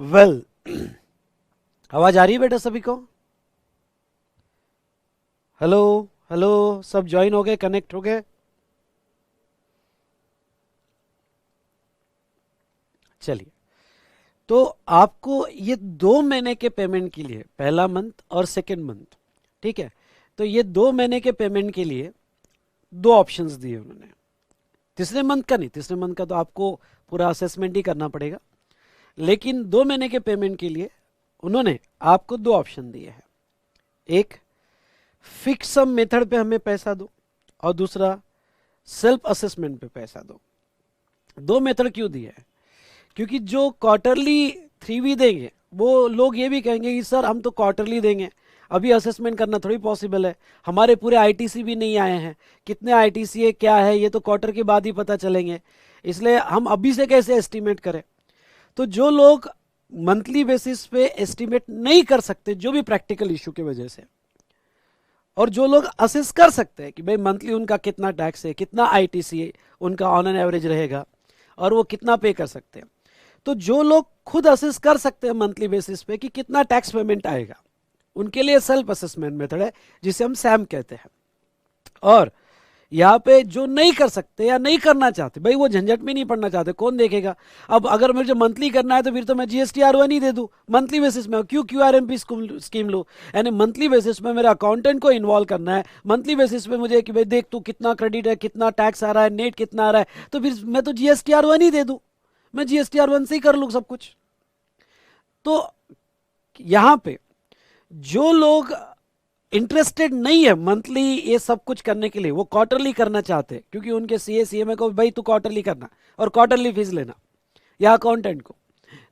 Well आवाज आ रही है बेटा सभी को? हेलो हेलो, सब ज्वाइन हो गए, कनेक्ट हो गए? चलिए, तो आपको ये 2 महीने के पेमेंट के लिए, पहला मंथ और सेकेंड मंथ, ठीक है, तो ये 2 महीने के पेमेंट के लिए दो ऑप्शंस दिए उन्होंने। तीसरे मंथ का नहीं, तीसरे मंथ का तो आपको पूरा असेसमेंट ही करना पड़ेगा, लेकिन 2 महीने के पेमेंट के लिए उन्होंने आपको दो ऑप्शन दिए हैं। एक, फिक्स सम मेथड पे हमें पैसा दो, और दूसरा सेल्फ असेसमेंट पे पैसा दो। दो मेथड क्यों दिए हैं? क्योंकि जो क्वार्टरली 3V देंगे वो लोग ये भी कहेंगे कि सर हम तो क्वार्टरली देंगे, अभी असेसमेंट करना थोड़ी पॉसिबल है, हमारे पूरे आईटीसी भी नहीं आए हैं, कितने आईटीसी है क्या है ये तो क्वार्टर के बाद ही पता चलेंगे, इसलिए हम अभी से कैसे एस्टिमेट करें। तो जो लोग मंथली बेसिस पे एस्टिमेट नहीं कर सकते, जो भी प्रैक्टिकल इशू की वजह से, और जो लोग असेस कर सकते हैं कि भाई मंथली उनका कितना टैक्स है, कितना आईटीसी उनका ऑन एन एवरेज रहेगा, और वो कितना पे कर सकते हैं, तो जो लोग खुद असेस कर सकते हैं मंथली बेसिस पे कि कितना टैक्स पेमेंट आएगा, उनके लिए सेल्फ असेसमेंट मेथड है, जिसे हम सैम कहते हैं। और यहाँ पे जो नहीं कर सकते या नहीं करना चाहते, भाई वो झंझट में नहीं पड़ना चाहते, कौन देखेगा? अब अगर मुझे मंथली करना है तो फिर तो मैं GSTR1 ही दे दूं, मंथली बेसिस में क्यों QRMP स्कीम लो? यानी मंथली बेसिस में मेरे अकाउंटेंट को इन्वॉल्व करना है, मंथली बेसिस पे मुझे कि भाई देख तू कितना क्रेडिट है, कितना टैक्स आ रहा है, नेट कितना आ रहा है, तो फिर मैं तो GSTR1 ही दे दूं, मैं GSTR1 से ही कर लूँ सब कुछ। तो यहां पे जो लोग इंटरेस्टेड नहीं है मंथली ये सब कुछ करने के लिए, वो क्वार्टरली करना चाहते हैं, क्योंकि उनके CA CMA को भाई तू क्वार्टरली करना और क्वार्टरली फीस लेना, या अकाउंटेंट को,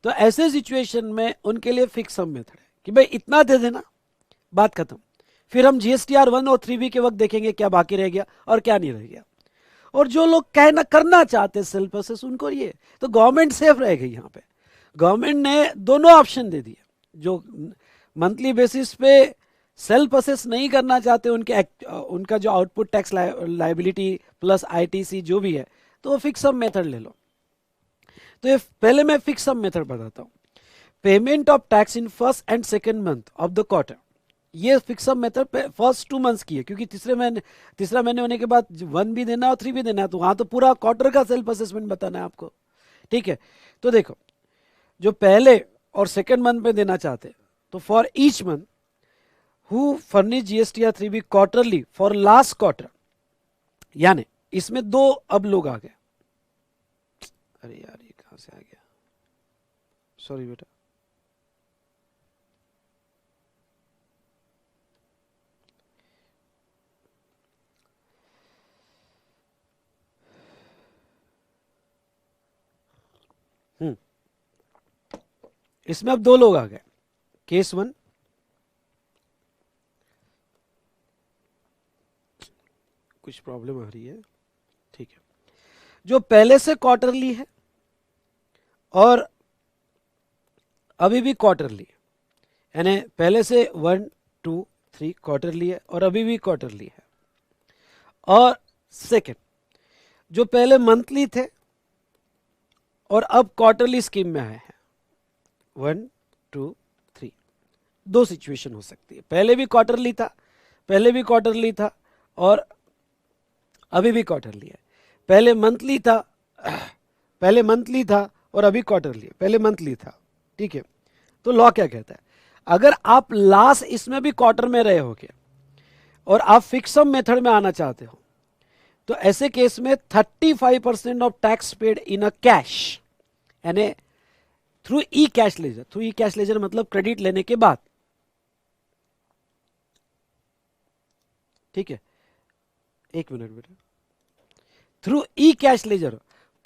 तो ऐसे सिचुएशन में उनके लिए फिक्स सम मेथड है कि भाई इतना दे देना, बात खत्म। फिर हम GSTR1 और 3B के वक्त देखेंगे क्या बाकी रह गया और क्या नहीं रह गया। और जो लोग कहना करना चाहते सेल्फ असेस, उनको ये, तो गवर्नमेंट सेफ रहेगी यहाँ पे। गवर्नमेंट ने दोनों ऑप्शन दे दिए, जो मंथली बेसिस पे सेल्फ असेस नहीं करना चाहते उनके उनका जो output tax liability plus ITC जो भी है, तो वो फिक्स सम मेथड ले लो। तो ये पहले मैं फिक्स सम मेथड बताता हूँ। Payment of tax in first and second month of the quarter, ये fixed sum method first 2 months की है, क्योंकि तीसरा महीने होने के बाद 1 भी देना और 3 भी देना है, तो वहां तो पूरा क्वार्टर का सेल्फ असेसमेंट बताना है आपको, ठीक है। तो देखो, जो पहले और सेकेंड मंथ में देना चाहते, तो for each month who furnish GSTR 3B quarterly for last quarter, यानी इसमें दो अब लोग आ गए। अरे यार ये कहां से आ गया, सॉरी बेटा। इसमें अब दो लोग आ गए। केस 1, कुछ प्रॉब्लम आ रही है, ठीक है, जो पहले से क्वार्टरली है और अभी भी क्वार्टरली, यानी पहले से 1 2 3 क्वार्टरली है और अभी भी क्वार्टरली है। और सेकेंड, जो पहले मंथली थे और अब क्वार्टरली स्कीम में आए हैं, 1 2 3, दो सिचुएशन हो सकती है, पहले भी क्वार्टरली था, पहले भी क्वार्टरली था और अभी भी क्वार्टरली है, पहले मंथली था, पहले मंथली था और अभी क्वार्टरली है, पहले मंथली था, ठीक है। तो लॉ क्या कहता है, अगर आप लास्ट इसमें भी क्वार्टर में रहे होगे और आप फिक्सम मेथड में आना चाहते हो, तो ऐसे केस में 35% of tax paid in a cash, यानी थ्रू ई कैश लेजर, थ्रू ई कैश लेजर मतलब क्रेडिट लेने के बाद, ठीक है, एक मिनट बेटा, थ्रू ई कैश लेजर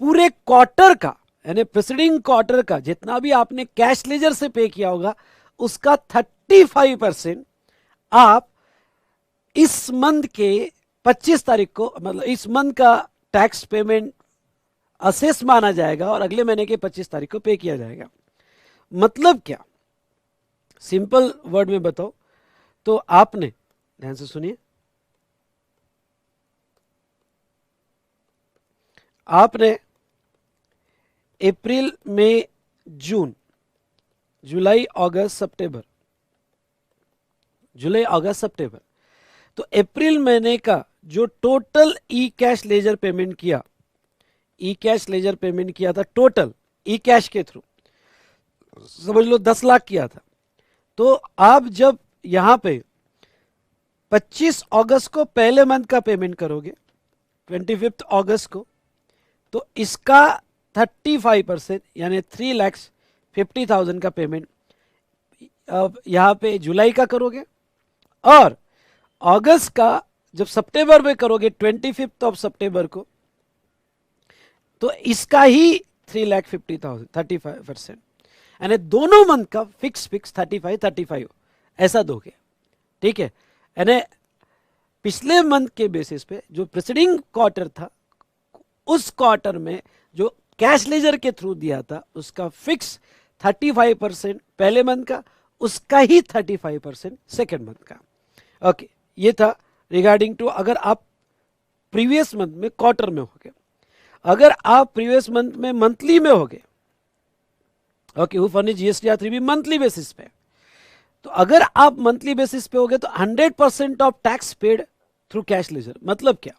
पूरे क्वार्टर का, यानी प्रेसिडिंग क्वार्टर का जितना भी आपने कैश लेजर से पे किया होगा, उसका 35% आप इस मंथ के 25 तारीख को, मतलब इस मंथ का टैक्स पेमेंट असेस माना जाएगा और अगले महीने के 25 तारीख को पे किया जाएगा। मतलब क्या, सिंपल वर्ड में बताओ तो आपने, ध्यान से सुनिए, आपने अप्रैल मई जून जुलाई अगस्त सितंबर, जुलाई अगस्त सितंबर, तो अप्रैल महीने का जो टोटल ई कैश लेजर पेमेंट किया, ई कैश लेजर पेमेंट किया था टोटल ई कैश के थ्रू, समझ लो 10 लाख किया था। तो आप जब यहां पे 25 अगस्त को पहले मंथ का पेमेंट करोगे, 25 अगस्त को, तो इसका 35% यानी 3,50,000 का पेमेंट अब यहां पे जुलाई का करोगे, और अगस्त का जब सितंबर में करोगे 25 सितंबर को, तो इसका ही 3,50,000 35%, यानी दोनों मंथ का फिक्स 35 ऐसा दोगे। ठीक है, यानी पिछले मंथ के बेसिस पे जो प्रीसीडिंग क्वार्टर था, उस क्वार्टर में जो कैश लेजर के थ्रू दिया था उसका फिक्स 35% पहले मंथ का, उसका ही 35% सेकेंड मंथ का। ओके, ये था रिगार्डिंग टू अगर आप प्रीवियस मंथ में क्वार्टर में होगे। अगर आप प्रीवियस मंथ में मंथली में होगे, okay, who furnish GST R 3B monthly basis पे, तो अगर आप मंथली बेसिस पे होगे तो 100% of tax paid through cash ledger. मतलब क्या,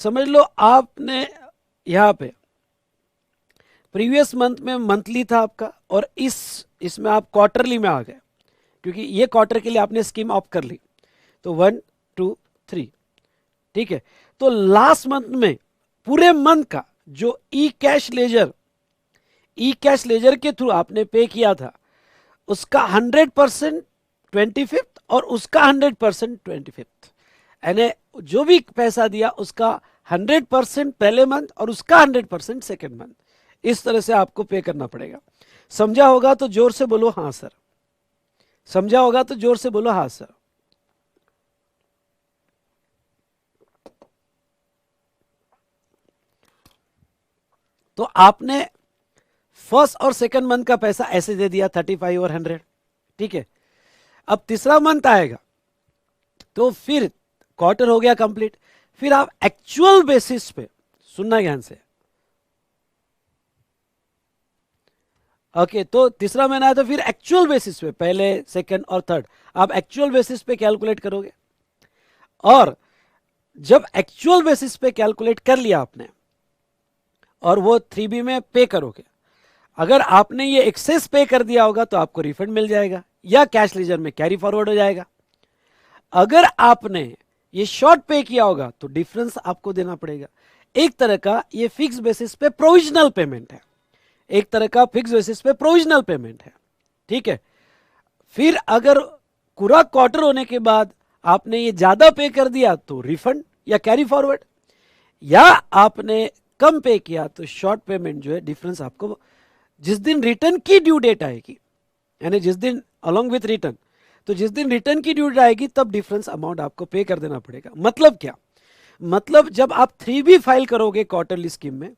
समझ लो आपने यहां पे प्रीवियस मंथ में मंथली था आपका, और इसमें आप क्वार्टरली में आ गए, क्योंकि ये क्वार्टर के लिए आपने स्कीम ऑफ कर ली, तो 1 2 3, ठीक है। तो लास्ट मंथ में पूरे मंथ का जो ई कैश लेजर के थ्रू आपने पे किया था, उसका 100% 25 और उसका 100% 25, यानी जो भी पैसा दिया उसका 100% पहले मंथ और उसका 100% सेकेंड मंथ। इस तरह से आपको पे करना पड़ेगा। समझा होगा तो जोर से बोलो हाँ सर, समझा होगा तो जोर से बोलो हाँ सर। तो आपने फर्स्ट और सेकंड मंथ का पैसा ऐसे दे दिया 35 और 100, ठीक है। अब तीसरा मंथ आएगा तो फिर क्वार्टर हो गया कंप्लीट, फिर आप एक्चुअल बेसिस पे, सुनना ध्यान से, ओके, तो तीसरा महीना है तो फिर एक्चुअल बेसिस पे पहले सेकंड और थर्ड आप एक्चुअल बेसिस पे कैलकुलेट करोगे, और जब एक्चुअल बेसिस पे कैलकुलेट कर लिया आपने और वो 3B में पे करोगे, अगर आपने ये एक्सेस पे कर दिया होगा तो आपको रिफंड मिल जाएगा या कैश लेजर में कैरी फॉरवर्ड हो जाएगा। अगर आपने ये शॉर्ट पे किया होगा तो डिफरेंस आपको देना पड़ेगा। एक तरह का ये फिक्स बेसिस पे प्रोविजनल पेमेंट है, एक तरह का फिक्स बेसिस पे प्रोविजनल पेमेंट है, ठीक है। फिर अगर पूरा क्वार्टर होने के बाद आपने ये ज्यादा पे कर दिया तो रिफंड या कैरी फॉरवर्ड, या आपने कम पे किया तो शॉर्ट पेमेंट जो है डिफरेंस आपको जिस दिन रिटर्न की ड्यू डेट आएगी, यानी जिस दिन अलोंग विथ रिटर्न, तो जिस दिन रिटर्न की ड्यू डेट आएगी तब डिफरेंस अमाउंट आपको पे कर देना पड़ेगा। मतलब क्या, मतलब जब आप 3B फाइल करोगे क्वार्टरली स्कीम में,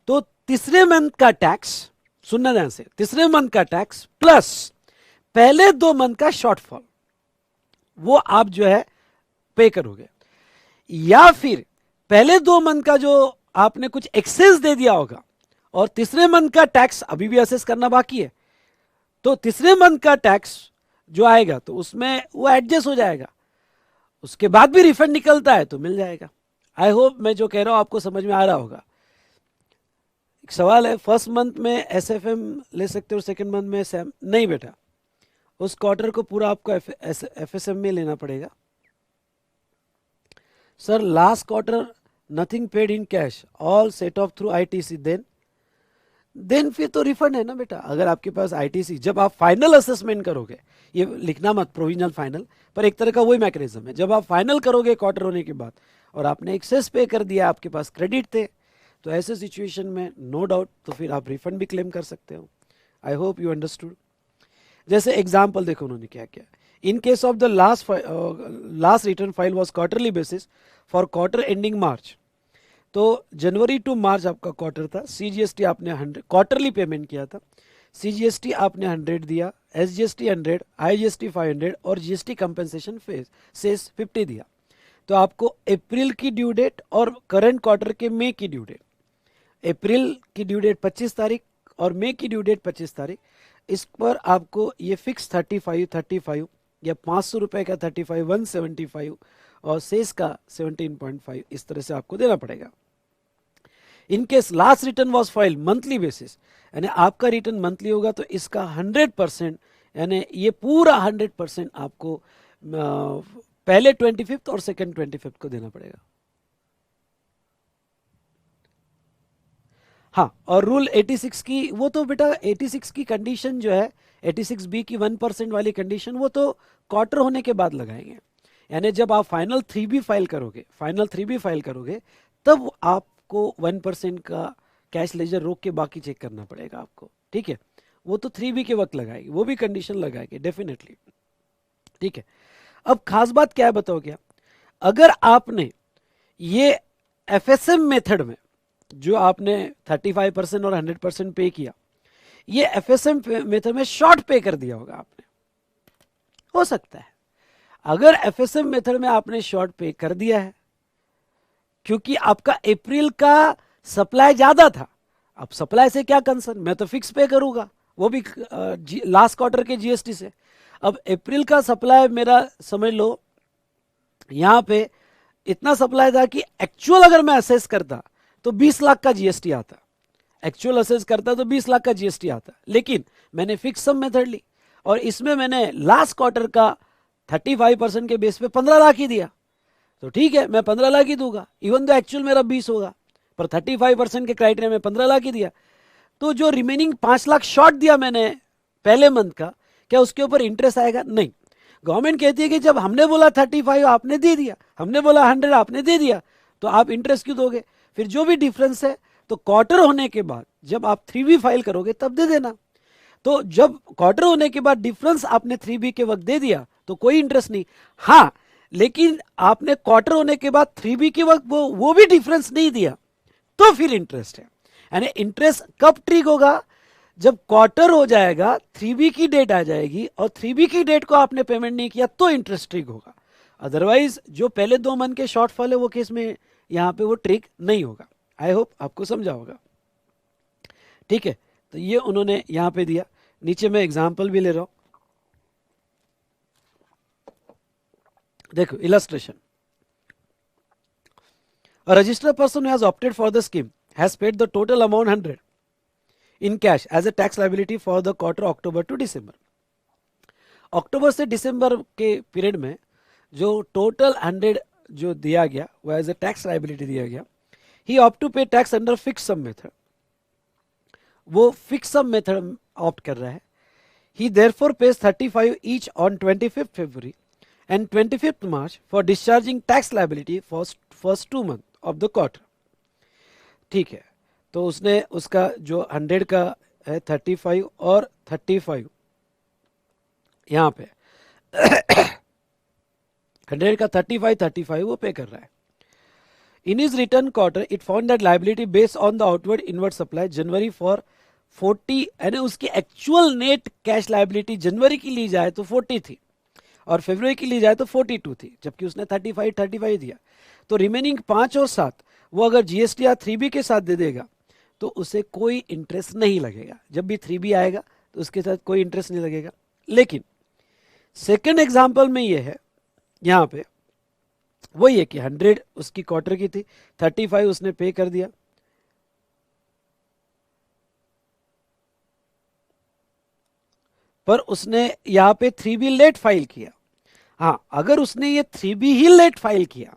तो तीसरे मंथ का टैक्स, सुनना ध्यान से, तीसरे मंथ का टैक्स प्लस पहले 2 मंथ का शॉर्टफॉल वो आप जो है पे करोगे, या फिर पहले 2 मंथ का जो आपने कुछ एक्सेस दे दिया होगा और तीसरे मंथ का टैक्स अभी भी असेस करना बाकी है, तो तीसरे मंथ का टैक्स जो आएगा तो उसमें वो एडजस्ट हो जाएगा, उसके बाद भी रिफंड निकलता है तो मिल जाएगा। आई होप मैं जो कह रहा हूं आपको समझ में आ रहा होगा। एक सवाल है, फर्स्ट मंथ में SFM ले सकते हो, सेकंड मंथ में SAM नहीं बेटा, उस क्वार्टर को पूरा आपको FSM में लेना पड़ेगा। Sir last quarter nothing paid in cash, all set off through ITC, then फिर तो रिफंड है ना बेटा। अगर आपके पास ITC, जब आप फाइनल असेसमेंट करोगे, ये लिखना मत प्रोविजनल फाइनल, पर एक तरह का वही मैकेनिज्म है, जब आप फाइनल करोगे क्वार्टर होने के बाद और आपने एक्सेस पे कर दिया, आपके पास क्रेडिट थे, तो ऐसे सिचुएशन में नो डाउट तो फिर आप रिफंड भी क्लेम कर सकते हो। I hope you understood. जैसे एग्जाम्पल देखो उन्होंने क्या किया, इन case of the last return file was quarterly basis for quarter ending मार्च, तो जनवरी टू मार्च आपका क्वार्टर था, CGST आपने 100 क्वार्टरली पेमेंट किया था, CGST आपने 100 दिया, SGST 100, IGST 500 और GST कंपेंसेशन सेस 50 दिया। तो आपको अप्रैल की ड्यू डेट और करंट क्वार्टर के मई की ड्यू डेट, अप्रैल की ड्यू डेट 25 तारीख और मई की ड्यू डेट 25 तारीख, इस पर आपको ये फिक्स 35 या 500 रुपए का 35 175 और शेष का 17.5 इस तरह से आपको देना पड़ेगा। In case last return was file monthly basis, यानी आपका रिटर्न मंथली होगा तो इसका 100%, यानी ये पूरा 100% आपको पहले 25th और सेकेंड 25th को देना पड़ेगा। हाँ, और रूल 86 की वो तो बेटा 86 की कंडीशन जो है 86B की 1% वाली कंडीशन वो तो क्वार्टर होने के बाद लगाएंगे, यानी जब आप फाइनल 3B फाइल करोगे तब आपको 1% का कैश लेजर रोक के बाकी चेक करना पड़ेगा आपको, ठीक है। वो तो 3B के वक्त लगाएगी, वो भी कंडीशन लगाएगी डेफिनेटली, ठीक है। अब खास बात क्या है बताओ क्या, अगर आपने ये FSM मेथड में जो आपने 35% और 100% पे किया, ये FSM मेथड में शॉर्ट पे कर दिया होगा आपने, हो सकता है अगर FSM मेथड में आपने शॉर्ट पे कर दिया है क्योंकि आपका अप्रैल का सप्लाई ज्यादा था, अब सप्लाई से क्या कंसर्न, मैं तो फिक्स पे करूंगा वो भी लास्ट क्वार्टर के GST से। अब अप्रैल का सप्लाई मेरा समझ लो यहां पे इतना सप्लाई था कि एक्चुअल अगर मैं असेस करता तो 20 लाख का GST आता, एक्चुअल असेस करता तो 20 लाख का GST आता, लेकिन मैंने फिक्स सम मेथड ली और इसमें मैंने लास्ट क्वार्टर का 35% के बेस पे 15 लाख ही दिया, तो ठीक है मैं 15 लाख ही दूंगा, इवन तो एक्चुअल मेरा 20 होगा, पर 35% के क्राइटेरिया में 15 लाख ही दिया। तो जो रिमेनिंग 5 लाख शॉर्ट दिया मैंने पहले मंथ का, क्या उसके ऊपर इंटरेस्ट आएगा? नहीं। गवर्नमेंट कहती है कि जब हमने बोला 35 आपने दे दिया, हमने बोला 100 आपने दे दिया, तो आप इंटरेस्ट क्यों दोगे? फिर जो भी डिफरेंस है तो क्वार्टर होने के बाद जब आप 3B फाइल करोगे तब दे देना। तो जब क्वार्टर होने के बाद डिफरेंस आपने 3B के वक्त दे दिया तो कोई इंटरेस्ट नहीं। हाँ, लेकिन आपने क्वार्टर होने के बाद 3B के वक्त वो भी डिफरेंस नहीं दिया तो फिर इंटरेस्ट है। यानी इंटरेस्ट कब ट्रिग होगा? जब क्वार्टर हो जाएगा, 3B की डेट आ जाएगी और 3B की डेट को आपने पेमेंट नहीं किया तो इंटरेस्ट ट्रिग होगा। अदरवाइज जो पहले 2 मंथ के शॉर्टफॉल है वो केस में यहां पे वो ट्रिग नहीं होगा। आई होप आपको समझा होगा, ठीक है। तो ये उन्होंने यहां पे दिया, नीचे मैं एग्जांपल भी ले रहा हूं, देखो illustration. A registered person who has opted for the scheme has paid the total amount 100 in cash as a tax liability for the quarter October to December. अक्टूबर से दिसंबर के पीरियड में जो टोटल 100 जो दिया गया वो एज ए टैक्स लाइबिलिटी दिया गया। He opt to pay tax under fixed sum method, वो फिक्स सम मेथड ऑप्ट कर रहा है। He therefore pays 35 each on 25th February and 25th March for discharging tax liability for first 2 months of the quarter, ठीक है। तो उसने उसका जो 100 का है 35 और 35 यहां पे 100 का 35 वो पे कर रहा है। In his return quarter it found that liability based on the outward inward supply January for 40, यानी उसकी एक्चुअल नेट कैश लाइबिलिटी जनवरी की ली जाए तो 40 थी और फरवरी की ली जाए तो 42 थी, जबकि उसने 35 दिया। तो रिमेनिंग 5 और 7 वो अगर GST या 3B के साथ दे देगा तो उसे कोई इंटरेस्ट नहीं लगेगा। जब भी 3B आएगा तो उसके साथ कोई इंटरेस्ट नहीं लगेगा। लेकिन सेकेंड एग्जाम्पल में ये है, यहां पे वही है कि 100 उसकी क्वार्टर की थी, 35 उसने पे कर दिया, पर उसने यहां पे 3B लेट फाइल किया। हाँ, अगर उसने ये 3B ही लेट फाइल किया,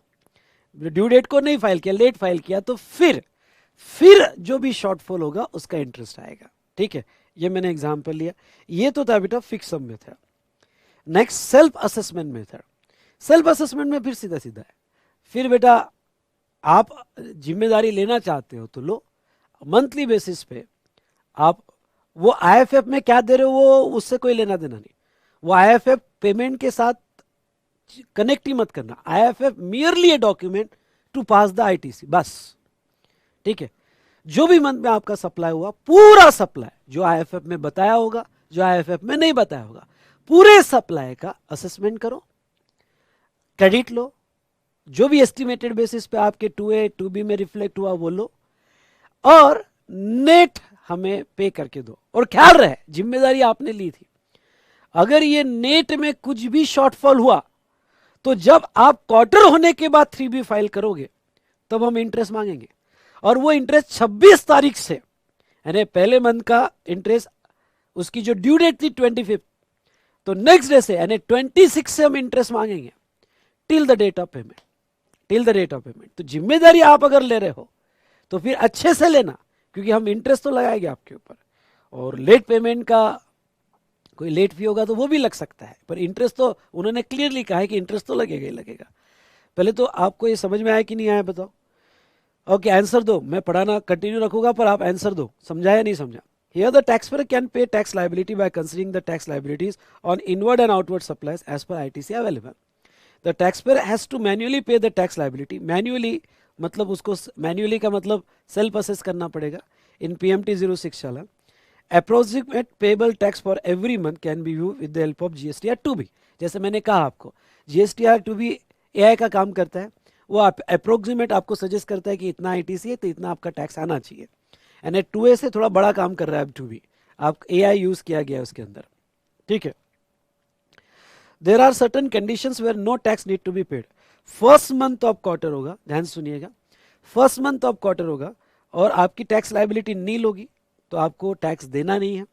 ड्यू डेट को नहीं फाइल किया, लेट फाइल किया, तो फिर जो भी शॉर्टफॉल होगा उसका इंटरेस्ट आएगा, ठीक है। ये मैंने एग्जांपल लिया। ये तो था बेटा fix sum method. Next self assessment method. Self assessment में फिर सीधा सीधा है, फिर बेटा आप जिम्मेदारी लेना चाहते हो तो लो, मंथली बेसिस पे आप वो IFF में क्या दे रहे हो वो उससे कोई लेना देना नहीं, वो IFF पेमेंट के साथ कनेक्ट ही मत करना। IFF merely a document to pass the ITC, बस, ठीक है। जो भी मंथ में आपका सप्लाई हुआ, पूरा सप्लाई जो IFF में बताया होगा, जो IFF में नहीं बताया होगा, पूरे सप्लाई का असेसमेंट करो, क्रेडिट लो, जो भी एस्टिमेटेड बेसिस पे आपके 2A 2B में रिफ्लेक्ट हुआ वो लो, और नेट हमें पे करके दो। और ख्याल रहे जिम्मेदारी आपने ली थी, अगर ये नेट में कुछ भी शॉर्टफॉल हुआ तो जब आप क्वार्टर होने के बाद 3B फाइल करोगे तब हम इंटरेस्ट मांगेंगे। और वो इंटरेस्ट 26 तारीख से, यानी पहले मंथ का इंटरेस्ट, उसकी जो ड्यू डेट थी 25, तो नेक्स्ट डे से यानी 26 से हम इंटरेस्ट मांगेंगे till the date of payment, till the date of payment. तो जिम्मेदारी आप अगर ले रहे हो तो फिर अच्छे से लेना, क्योंकि हम इंटरेस्ट तो लगाएंगे आपके ऊपर, और लेट पेमेंट का कोई लेट फी होगा तो वो भी लग सकता है, पर इंटरेस्ट तो उन्होंने क्लियरली कहा है कि इंटरेस्ट तो लगेगा ही लगेगा। पहले तो आपको ये समझ में आया कि नहीं आया बताओ? ओके, आंसर दो, मैं पढ़ाना कंटिन्यू रखूंगा पर आप आंसर दो, समझा या नहीं समझा? Here the taxpayer can pay tax liability by considering the tax liabilities on inward and outward supplies as per ITC available. The taxpayer has to manually pay the tax liability. Manually मतलब उसको manually का मतलब self assess करना पड़ेगा in PMT 06 challan. Approximate payable tax for every month can be viewed with the help of GSTR 2B. जैसे मैंने कहा आपको GSTR 2B AI का काम करता है, वो अप्रोक्सीमेट आपको सजेस्ट करता है कि इतना ITC है तो इतना आपका टैक्स आना चाहिए। एंड 2A से थोड़ा बड़ा काम कर रहा है अब 2B, आप AI यूज किया गया है उसके अंदर, ठीक है। There are certain conditions where no tax need to be paid. First month of quarter होगा, ध्यान सुनिएगा, फर्स्ट मंथ ऑफ क्वार्टर होगा और आपकी टैक्स लाइबिलिटी नील होगी तो आपको टैक्स देना नहीं है,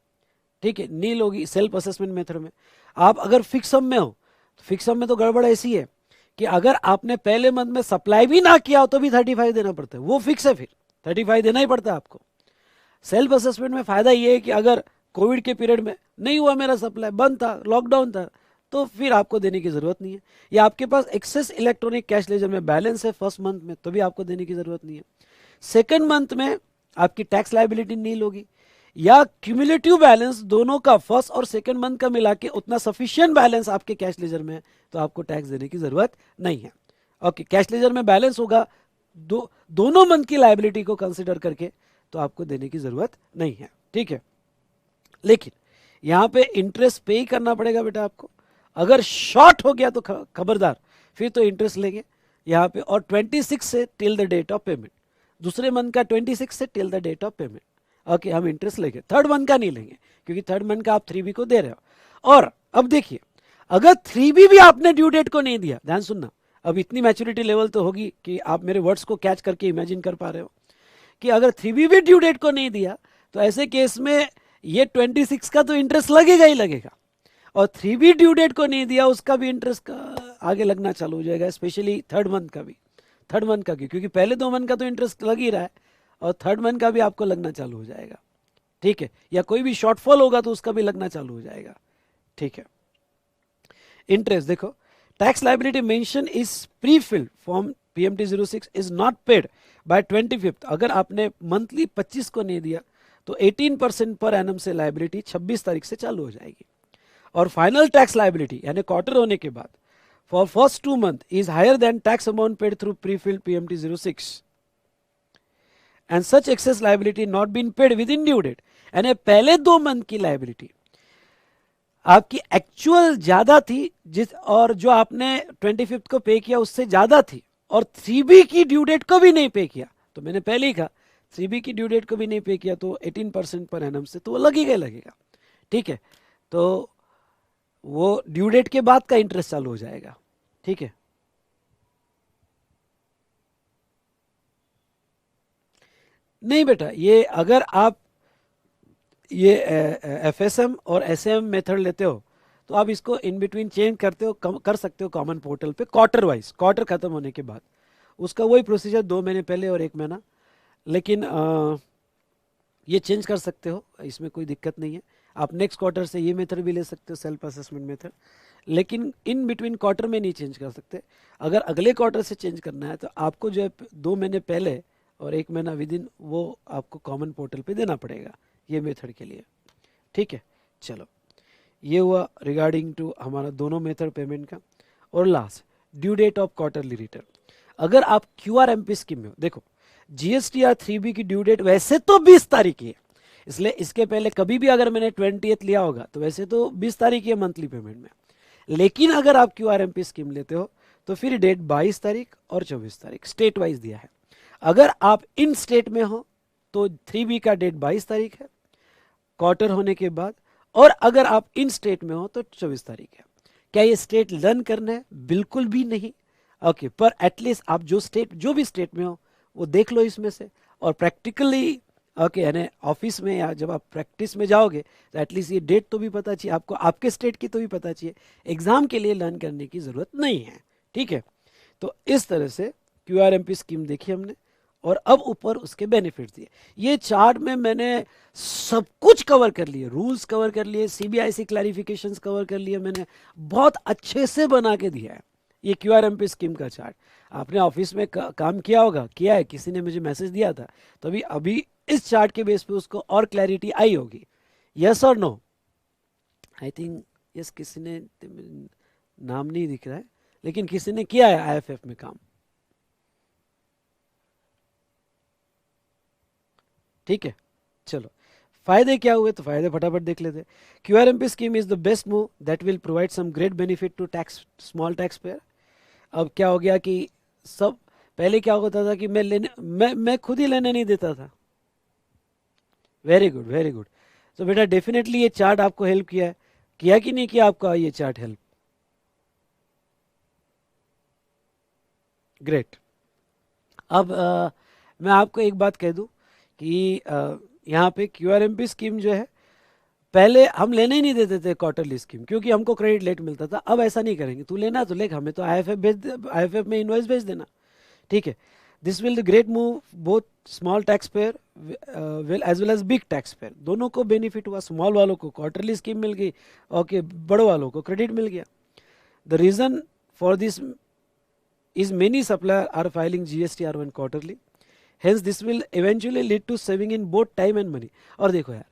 ठीक है, नील होगी सेल्फ असेसमेंट मेथड में। आप अगर फिक्स सम में हो तो फिक्स सम में तो गड़बड़ ऐसी है कि अगर आपने पहले मंथ में सप्लाई भी ना किया हो तो भी 35 देना पड़ता है, वो फिक्स है, फिर 35 देना ही पड़ता है आपको। सेल्फ असेसमेंट में फायदा ये है कि अगर कोविड के पीरियड में नहीं हुआ, मेरा सप्लाई बंद था, लॉकडाउन था, तो फिर आपको देने की जरूरत नहीं है। या आपके पास एक्सेस इलेक्ट्रॉनिक कैश लेजर में बैलेंस है फर्स्ट मंथ में, तो भी आपको देने की जरूरत नहीं है। सेकेंड मंथ में आपकी टैक्स लाइबिलिटी नील होगी, या क्यूमुलेटिव बैलेंस दोनों का फर्स्ट और सेकेंड मंथ का मिला के उतना सफिशियंट बैलेंस आपके कैश लेजर में है तो आपको टैक्स देने की जरूरत नहीं है। ओके, कैश लेजर में बैलेंस होगा दोनों मंथ की लाइबिलिटी को कंसिडर करके तो आपको देने की जरूरत नहीं है, ठीक है। लेकिन यहां पे इंटरेस्ट पे ही करना पड़ेगा बेटा आपको, अगर शॉर्ट हो गया तो खबरदार, फिर तो इंटरेस्ट लेंगे यहाँ पे। और 26 से till the date of payment, दूसरे मंथ का 26 से till the date of payment, okay, हम इंटरेस्ट लेंगे। थर्ड मंथ का नहीं लेंगे क्योंकि थर्ड मंथ का आप 3B को दे रहे हो। और अब देखिए, अगर 3B भी आपने ड्यू डेट को नहीं दिया, ध्यान सुनना, अब इतनी मैच्योरिटी लेवल तो होगी कि आप मेरे वर्ड्स को कैच करके इमेजिन कर पा रहे हो कि अगर 3B भी ड्यू डेट को नहीं दिया तो ऐसे केस में ये 26 का तो इंटरेस्ट लगेगा ही लगेगा, और 3B ड्यू डेट को नहीं दिया उसका भी इंटरेस्ट आगे लगना चालू हो जाएगा, स्पेशली थर्ड मंथ का भी, थर्ड मंथ का भी, क्योंकि पहले 2 मंथ का तो इंटरेस्ट लग ही रहा है और थर्ड मंथ का भी आपको लगना चालू हो जाएगा, ठीक है। या कोई भी शॉर्टफॉल होगा तो उसका भी लगना चालू हो जाएगा, ठीक है। इंटरेस्ट देखो, tax liability mention is pre filled form PMT 06 is not paid by 25th। अगर आपने मंथली 25 को नहीं दिया तो 18% पर एनम से लाइबिलिटी 26 तारीख से चालू हो जाएगी। और फाइनल टैक्स लाइबिलिटी यानी क्वार्टर होने के बाद for first 2 month is higher than tax amount paid through pre filled PMT 06 and such excess liability not been paid within due date. यानी पहले 2 मंथ की लाइबिलिटी आपकी एक्चुअल ज्यादा थी जिस, और जो आपने 25th को पे किया उससे ज्यादा थी, और 3B की ड्यू डेट को भी नहीं पे किया, तो मैंने पहले ही कहा 3B की ड्यू डेट को भी नहीं पे किया तो 18% पर एनम से तो वो लगेगा लगेगा, ठीक है। तो वो ड्यू डेट के बाद का इंटरेस्ट चालू हो जाएगा, ठीक है। नहीं बेटा, ये अगर आप ये FSM और SM मेथड लेते हो तो आप इसको इन बिटवीन चेंज करते हो, कर सकते हो कॉमन पोर्टल पे क्वार्टर वाइज, क्वार्टर खत्म होने के बाद उसका वही प्रोसीजर 2 महीने पहले और 1 महीना, लेकिन ये चेंज कर सकते हो, इसमें कोई दिक्कत नहीं है। आप नेक्स्ट क्वार्टर से ये मेथड भी ले सकते हो, सेल्फ असेसमेंट मेथड, लेकिन इन बिटवीन क्वार्टर में नहीं चेंज कर सकते। अगर अगले क्वार्टर से चेंज करना है तो आपको जो है 2 महीने पहले और 1 महीना विद इन वो आपको कॉमन पोर्टल पे देना पड़ेगा ये मेथड के लिए, ठीक है। चलो, ये हुआ रिगार्डिंग टू हमारा दोनों मेथड पेमेंट का। और last, due date of quarterly return. अगर आप QRMP स्कीम में हो, देखो GSTR 3B की ड्यू डेट वैसे तो 20 तारीख की है, इसलिए इसके पहले कभी भी अगर मैंने 20th लिया होगा तो वैसे तो 20 तारीख है मंथली पेमेंट में, लेकिन अगर आप QRMP स्कीम लेते हो तो फिर डेट 22 तारीख और 24 तारीख स्टेट वाइज दिया है। अगर आप इन स्टेट में हो तो 3B का डेट 22 तारीख है क्वार्टर होने के बाद, और अगर आप इन स्टेट में हो तो 24 तारीख है। क्या ये स्टेट लर्न करना है? बिल्कुल भी नहीं। ओके, पर एटलीस्ट आप जो भी स्टेट में हो वो देख लो इसमें से, और प्रैक्टिकली ओके यानी ऑफिस में या जब आप प्रैक्टिस में जाओगे तो एटलीस्ट ये डेट तो भी पता चाहिए आपको, आपके स्टेट की तो भी पता चाहिए। एग्जाम के लिए लर्न करने की जरूरत नहीं है, ठीक है। तो इस तरह से QRMP स्कीम देखी हमने, और अब ऊपर उसके बेनिफिट्स दिए। ये चार्ट में मैंने सब कुछ कवर कर लिए, रूल्स कवर कर लिए, CBIC क्लैरिफिकेशंस कवर कर लिए, मैंने बहुत अच्छे से बना के दिया है ये QRMP स्कीम का चार्ट। आपने ऑफिस में काम किया होगा, किया है, किसी ने मुझे मैसेज दिया था, तो अभी इस चार्ट के बेस पे उसको और क्लैरिटी आई होगी। यस और नो? आई थिंक यस, किसी ने, नाम नहीं दिख रहा है, लेकिन किसी ने किया है IFF में काम, ठीक है। चलो, फायदे क्या हुए तो फायदे फटाफट देख लेते। QRMP scheme is the best move that will provide some great benefit to tax small taxpayer. अब क्या हो गया कि सब, पहले क्या होता था कि मैं खुद ही लेने नहीं देता था। Very good, very good. तो बेटा डेफिनेटली ये चार्ट आपको हेल्प किया है, किया कि नहीं किया आपका ये चार्ट हेल्प? ग्रेट। अब मैं आपको एक बात कह दूं कि यहाँ पे QRMP स्कीम जो है, पहले हम लेने ही नहीं देते थे क्वार्टरली स्कीम, क्योंकि हमको क्रेडिट लेट मिलता था। अब ऐसा नहीं करेंगे, तू लेना तो ले, हमें तो IFF में इनवॉइस भेज देना, ठीक है। This will the great move both small taxpayer will as well as big taxpayer, दोनों को बेनिफिट हुआ। स्मॉल वालों को क्वार्टरली स्कीम मिल गई, ओके, बड़ों वालों को क्रेडिट मिल गया। The reason for this is many suppliers are filing GSTR1 quarterly, hence this will eventually lead to saving in both time and money। और देखो यार,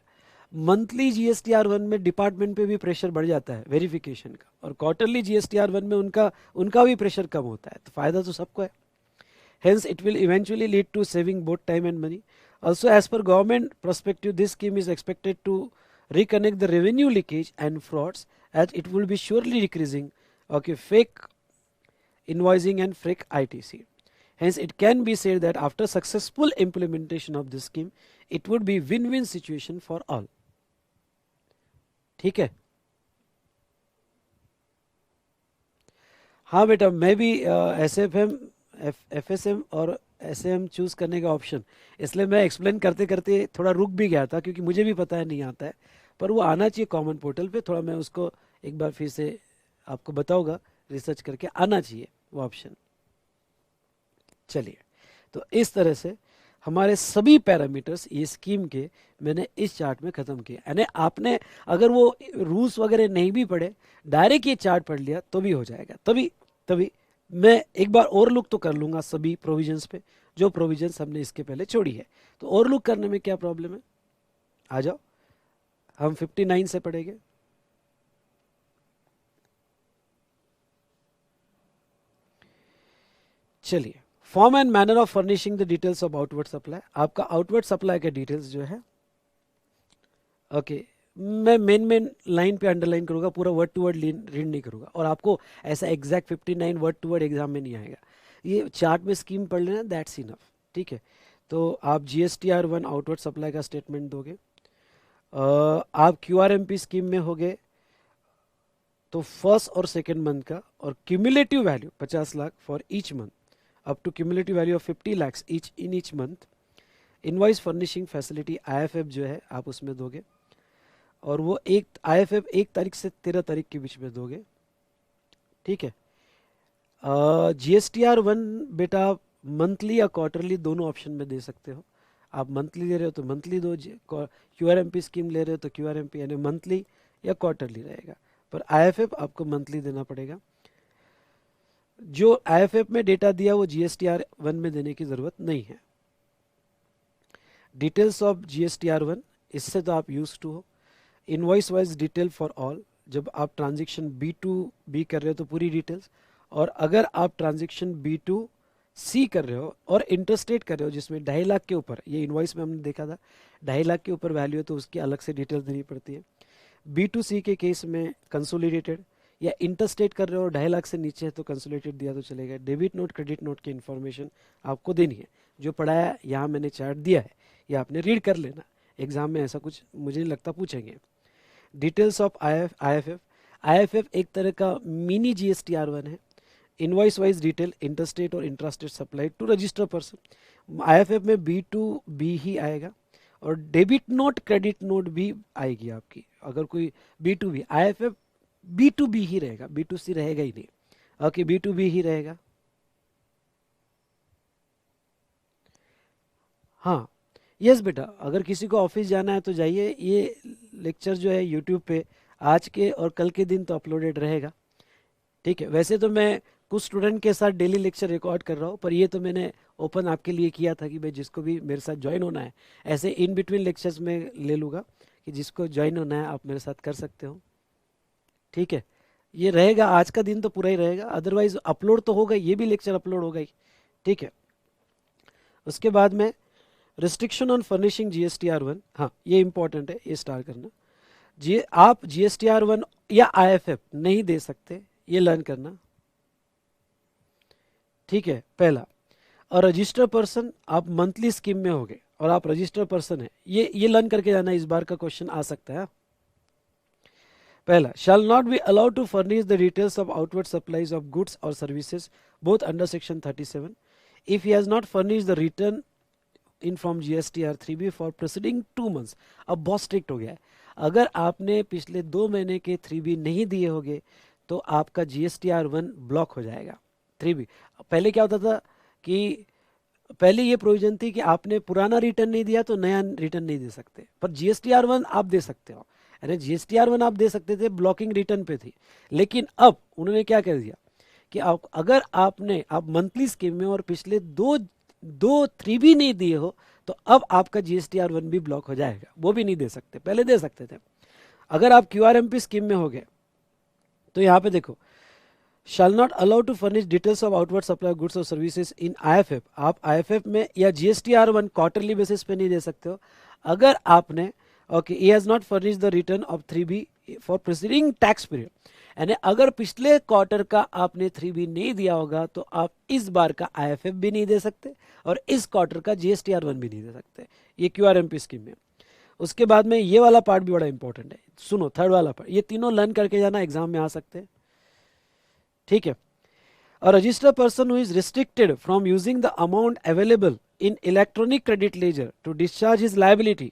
मंथली GSTR1 में डिपार्टमेंट पे भी प्रेशर बढ़ जाता है वेरिफिकेशन का, और क्वार्टरली GSTR1 में उनका भी प्रेशर कम होता है, तो फायदा तो सबको है। Hence it will eventually lead to saving both time and money. Also, as per government perspective, this scheme is expected to reconnect the revenue leakage and frauds, as it will be surely decreasing, okay, fake invoicing and fake ITC. Hence, it can be said that after successful implementation of this scheme, it would be win-win situation for all. ठीक है? हाँ बेटा, मैं भी SFM, FSM और SM choose करने का option, इसलिए मैं एक्सप्लेन करते करते थोड़ा रुक भी गया था, क्योंकि मुझे भी पता है नहीं आता है, पर वो आना चाहिए कॉमन पोर्टल पे। थोड़ा मैं उसको एक बार फिर से आपको बताऊंगा, रिसर्च करके आना चाहिए वो ऑप्शन। चलिए, तो इस तरह से हमारे सभी पैरामीटर्स ये स्कीम के मैंने इस चार्ट में ख़त्म किए। यानी आपने अगर वो रूल्स वगैरह नहीं भी पढ़े, डायरेक्ट ये चार्ट पढ़ लिया तो भी हो जाएगा। तभी तभी मैं एक बार और लुक तो कर लूँगा सभी प्रोविजंस पे, जो प्रोविजंस हमने इसके पहले छोड़ी है। तो और लुक करने में क्या प्रॉब्लम है? आ जाओ, हम 59 से पढ़ेंगे। चलिए, form and manner of furnishing the details of outward supply. आपका आउटवर्ड सप्लाई के डिटेल्स जो है, ओके, मैं मेन लाइन पे अंडरलाइन करूंगा, पूरा वर्ड टू वर्ड रीड नहीं करूंगा, और आपको ऐसा exact 59 word to word exam में नहीं आएगा। ये चार्ट में स्कीम पढ़ लेना, दैट्स इनफ, ठीक है। तो आप GSTR1 आउटवर्ड सप्लाई का स्टेटमेंट दोगे, आप QRMP स्कीम में होगे तो फर्स्ट और सेकेंड मंथ का, और cumulative value 50 lakh for each month up to cumulative value of 50 lakhs each in each month. Invoice furnishing facility IFF जो है आप उसमें दोगे, और वो IFF 1 तारीख से 13 तारीख के बीच में दोगे, ठीक है। GSTR1 बेटा आप मंथली या क्वार्टरली दोनों ऑप्शन में दे सकते हो। आप मंथली ले रहे हो तो मंथली दो, QRMP स्कीम ले रहे हो तो QRMP यानी मंथली या क्वार्टरली रहेगा, पर IFF आपको मंथली देना पड़ेगा। जो IFF में डेटा दिया वो GSTR1 में देने की जरूरत नहीं है। डिटेल्स ऑफ GSTR1, इससे तो आप यूज टू हो। Invoice wise detail for all, जब आप ट्रांजेक्शन B2B कर रहे हो तो पूरी डिटेल्स, और अगर आप ट्रांजेक्शन B2C कर रहे हो और इंटरस्टेट कर रहे हो जिसमें 2.5 लाख के ऊपर, ये इनवॉइस में हमने देखा था 2.5 लाख के ऊपर वैल्यू है तो उसकी अलग से डिटेल्स देनी पड़ती है। B2C के केस में कंसोलिडेटेड, या इंटरस्टेट कर रहे हो 2.5 लाख से नीचे है तो कंसोलिडेटेड दिया तो चलेगा। डेबिट नोट क्रेडिट नोट की इन्फॉर्मेशन आपको देनी है। जो पढ़ाया यहाँ मैंने चार्ट दिया है ये आपने रीड कर लेना। एग्जाम में ऐसा कुछ मुझे नहीं लगता पूछेंगे। Details of IFF। IFF एक तरह का मिनी GSTR1 है। इनवॉइस वाइज डिटेल इंटरस्टेट और intrastate supply to register person. IFF में B2B ही आएगा और डेबिट नोट क्रेडिट नोट भी आएगी आपकी। अगर कोई B2B, IFF B2B ही रहेगा, B2C रहेगा ही नहीं। ओके, B2B ही रहेगा। हाँ यस बेटा, अगर किसी को ऑफिस जाना है तो जाइए। ये लेक्चर जो है यूट्यूब पे आज के और कल के दिन तो अपलोडेड रहेगा। ठीक है, वैसे तो मैं कुछ स्टूडेंट के साथ डेली लेक्चर रिकॉर्ड कर रहा हूँ, पर ये तो मैंने ओपन आपके लिए किया था कि भाई जिसको भी मेरे साथ ज्वाइन होना है, ऐसे इन बिटवीन लेक्चर्स में ले लूँगा कि जिसको ज्वाइन होना है आप मेरे साथ कर सकते हो। ठीक है, ये रहेगा आज का दिन तो पूरा ही रहेगा, अदरवाइज अपलोड तो होगा, ये भी लेक्चर अपलोड होगा ही। ठीक है, उसके बाद में रिस्ट्रिक्शन ऑन फर्निशिंग GSTR1, हाँ ये इंपॉर्टेंट है, ये स्टार्ट करना। आप GSTR1 या IFF नहीं दे सकते, ये लर्न करना। ठीक है, पहला। और रजिस्टर पर्सन, आप मंथली स्कीम में होगे और आप रजिस्टर पर्सन है, ये लर्न करके जाना, इस बार का क्वेश्चन आ सकता है। पहला, shall not be allowed to furnish the details of outward supplies of goods or services both under section 37 if he has not furnished the return in from GSTR 3B for preceding 2 months। अब बहुत strict हो गया है, अगर आपने पिछले 2 महीने के 3B नहीं दिए होंगे तो आपका GSTR1 ब्लॉक हो जाएगा। 3B पहले क्या होता था कि पहले ये प्रोविजन थी कि आपने पुराना रिटर्न नहीं दिया तो नया रिटर्न नहीं दे सकते, पर GSTR1 आप दे सकते हो। यानी GSTR1 आप दे सकते थे, ब्लॉकिंग रिटर्न पे थी। लेकिन अब उन्होंने क्या कर दिया कि अगर आप मंथली स्कीम में और पिछले दो 3B नहीं दिए हो तो अब आपका GSTR1 भी ब्लॉक हो जाएगा, वो भी नहीं दे सकते, पहले दे सकते थे। अगर आप QRMP स्कीम में हो गए तो यहाँ पे देखो, shall not allow to furnish details of outward supply of goods or services in IFF। आप IFF में या GSTR1 क्वार्टरली बेसिस पे नहीं दे सकते हो। अगर आपने he has not furnished the return of 3B for preceding tax period, यानी अगर पिछले क्वार्टर का आपने 3B नहीं दिया होगा तो आप इस बार का IFF भी नहीं दे सकते और इस क्वार्टर का GSTR1 भी नहीं दे सकते, ये QRMP स्कीम में। उसके बाद में ये वाला पार्ट भी बड़ा इंपॉर्टेंट है, सुनो थर्ड वाला पार्ट, ये तीनों लर्न करके जाना, एग्जाम में आ सकते हैं। ठीक है, a registered person who is restricted from using the amount available in electronic credit ledger to discharge his liability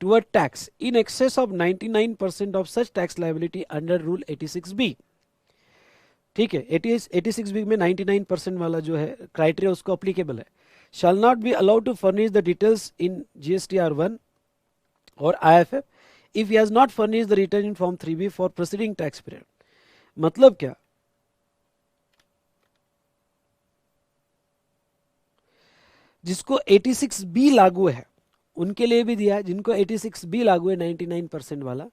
toward tax in excess of 99% of such tax liability under rule 86B। ठीक है, 86B में 99% वाला जो है criteria उसको applicable है। shall not be allowed to furnish the details in GSTR1 और IFF if he has not furnished the return in form 3B for preceding tax period। मतलब क्या, जिसको 86B लागू है उनके लिए भी दिया है, जिनको 86B लागू है 99% वाला,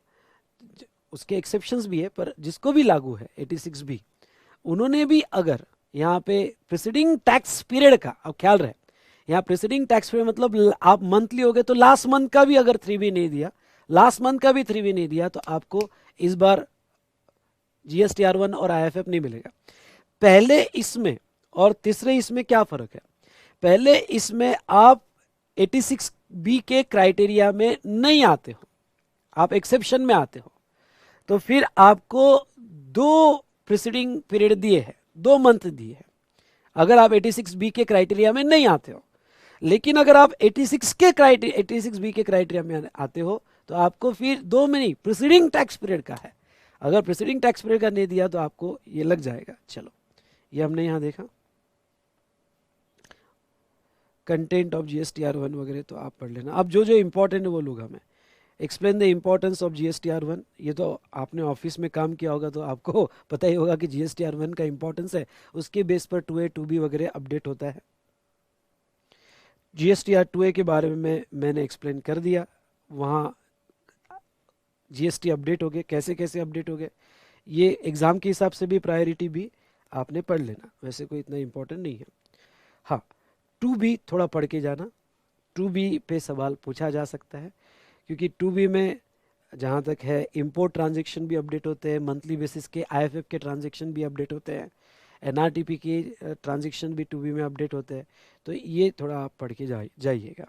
उसके एक्सेप्शंस भी है, पर जिसको भी लागू है 86B उन्होंने भी अगर यहाँ पे प्रीसीडिंग टैक्स पीरियड का, अब ख्याल रहे यहाँ प्रीसीडिंग टैक्स पीरियड मतलब आप मंथली हो गए तो लास्ट मंथ का भी अगर 3B नहीं दिया, लास्ट मंथ का भी 3B नहीं दिया तो आपको इस बार GSTR1 और IFF नहीं मिलेगा। पहले इसमें और तीसरे इसमें क्या फर्क है, पहले इसमें आप 86B के क्राइटेरिया में नहीं आते हो, आप एक्सेप्शन में आते हो, तो फिर आपको 2 प्रीसीडिंग पीरियड दिए हैं, 2 मंथ दिए हैं अगर आप 86B के क्राइटेरिया में नहीं आते हो। लेकिन अगर आप 86B के क्राइटेरिया में आते हो तो आपको फिर 2 में नहीं, प्रीसीडिंग टैक्स पीरियड का है, अगर प्रीसीडिंग टैक्स पीरियड का नहीं दिया तो आपको ये लग जाएगा। चलो ये हमने यहाँ देखा, कंटेंट ऑफ GSTR1 वगैरह तो आप पढ़ लेना। अब जो जो इंपॉर्टेंट है वो लूँगा मैं। Explain the importance of GSTR1, ये तो आपने ऑफिस में काम किया होगा तो आपको पता ही होगा कि GSTR1 का इंपॉर्टेंस है, उसके बेस पर 2A 2B वगैरह अपडेट होता है। GSTR 2A के बारे में मैंने एक्सप्लेन कर दिया, वहाँ GST अपडेट हो गए, कैसे कैसे अपडेट हो गए, ये एग्ज़ाम के हिसाब से भी प्रायोरिटी भी आपने पढ़ लेना, वैसे कोई इतना इम्पोर्टेंट नहीं है। हाँ 2B थोड़ा पढ़ के जाना, 2B पे सवाल पूछा जा सकता है क्योंकि 2B में जहाँ तक है इंपोर्ट ट्रांजेक्शन भी अपडेट होते हैं, मंथली बेसिस के आईएफएफ के ट्रांजेक्शन भी अपडेट होते हैं, एनआरटीपी के ट्रांजेक्शन भी 2B में अपडेट होते हैं। तो ये थोड़ा आप पढ़ के जाइएगा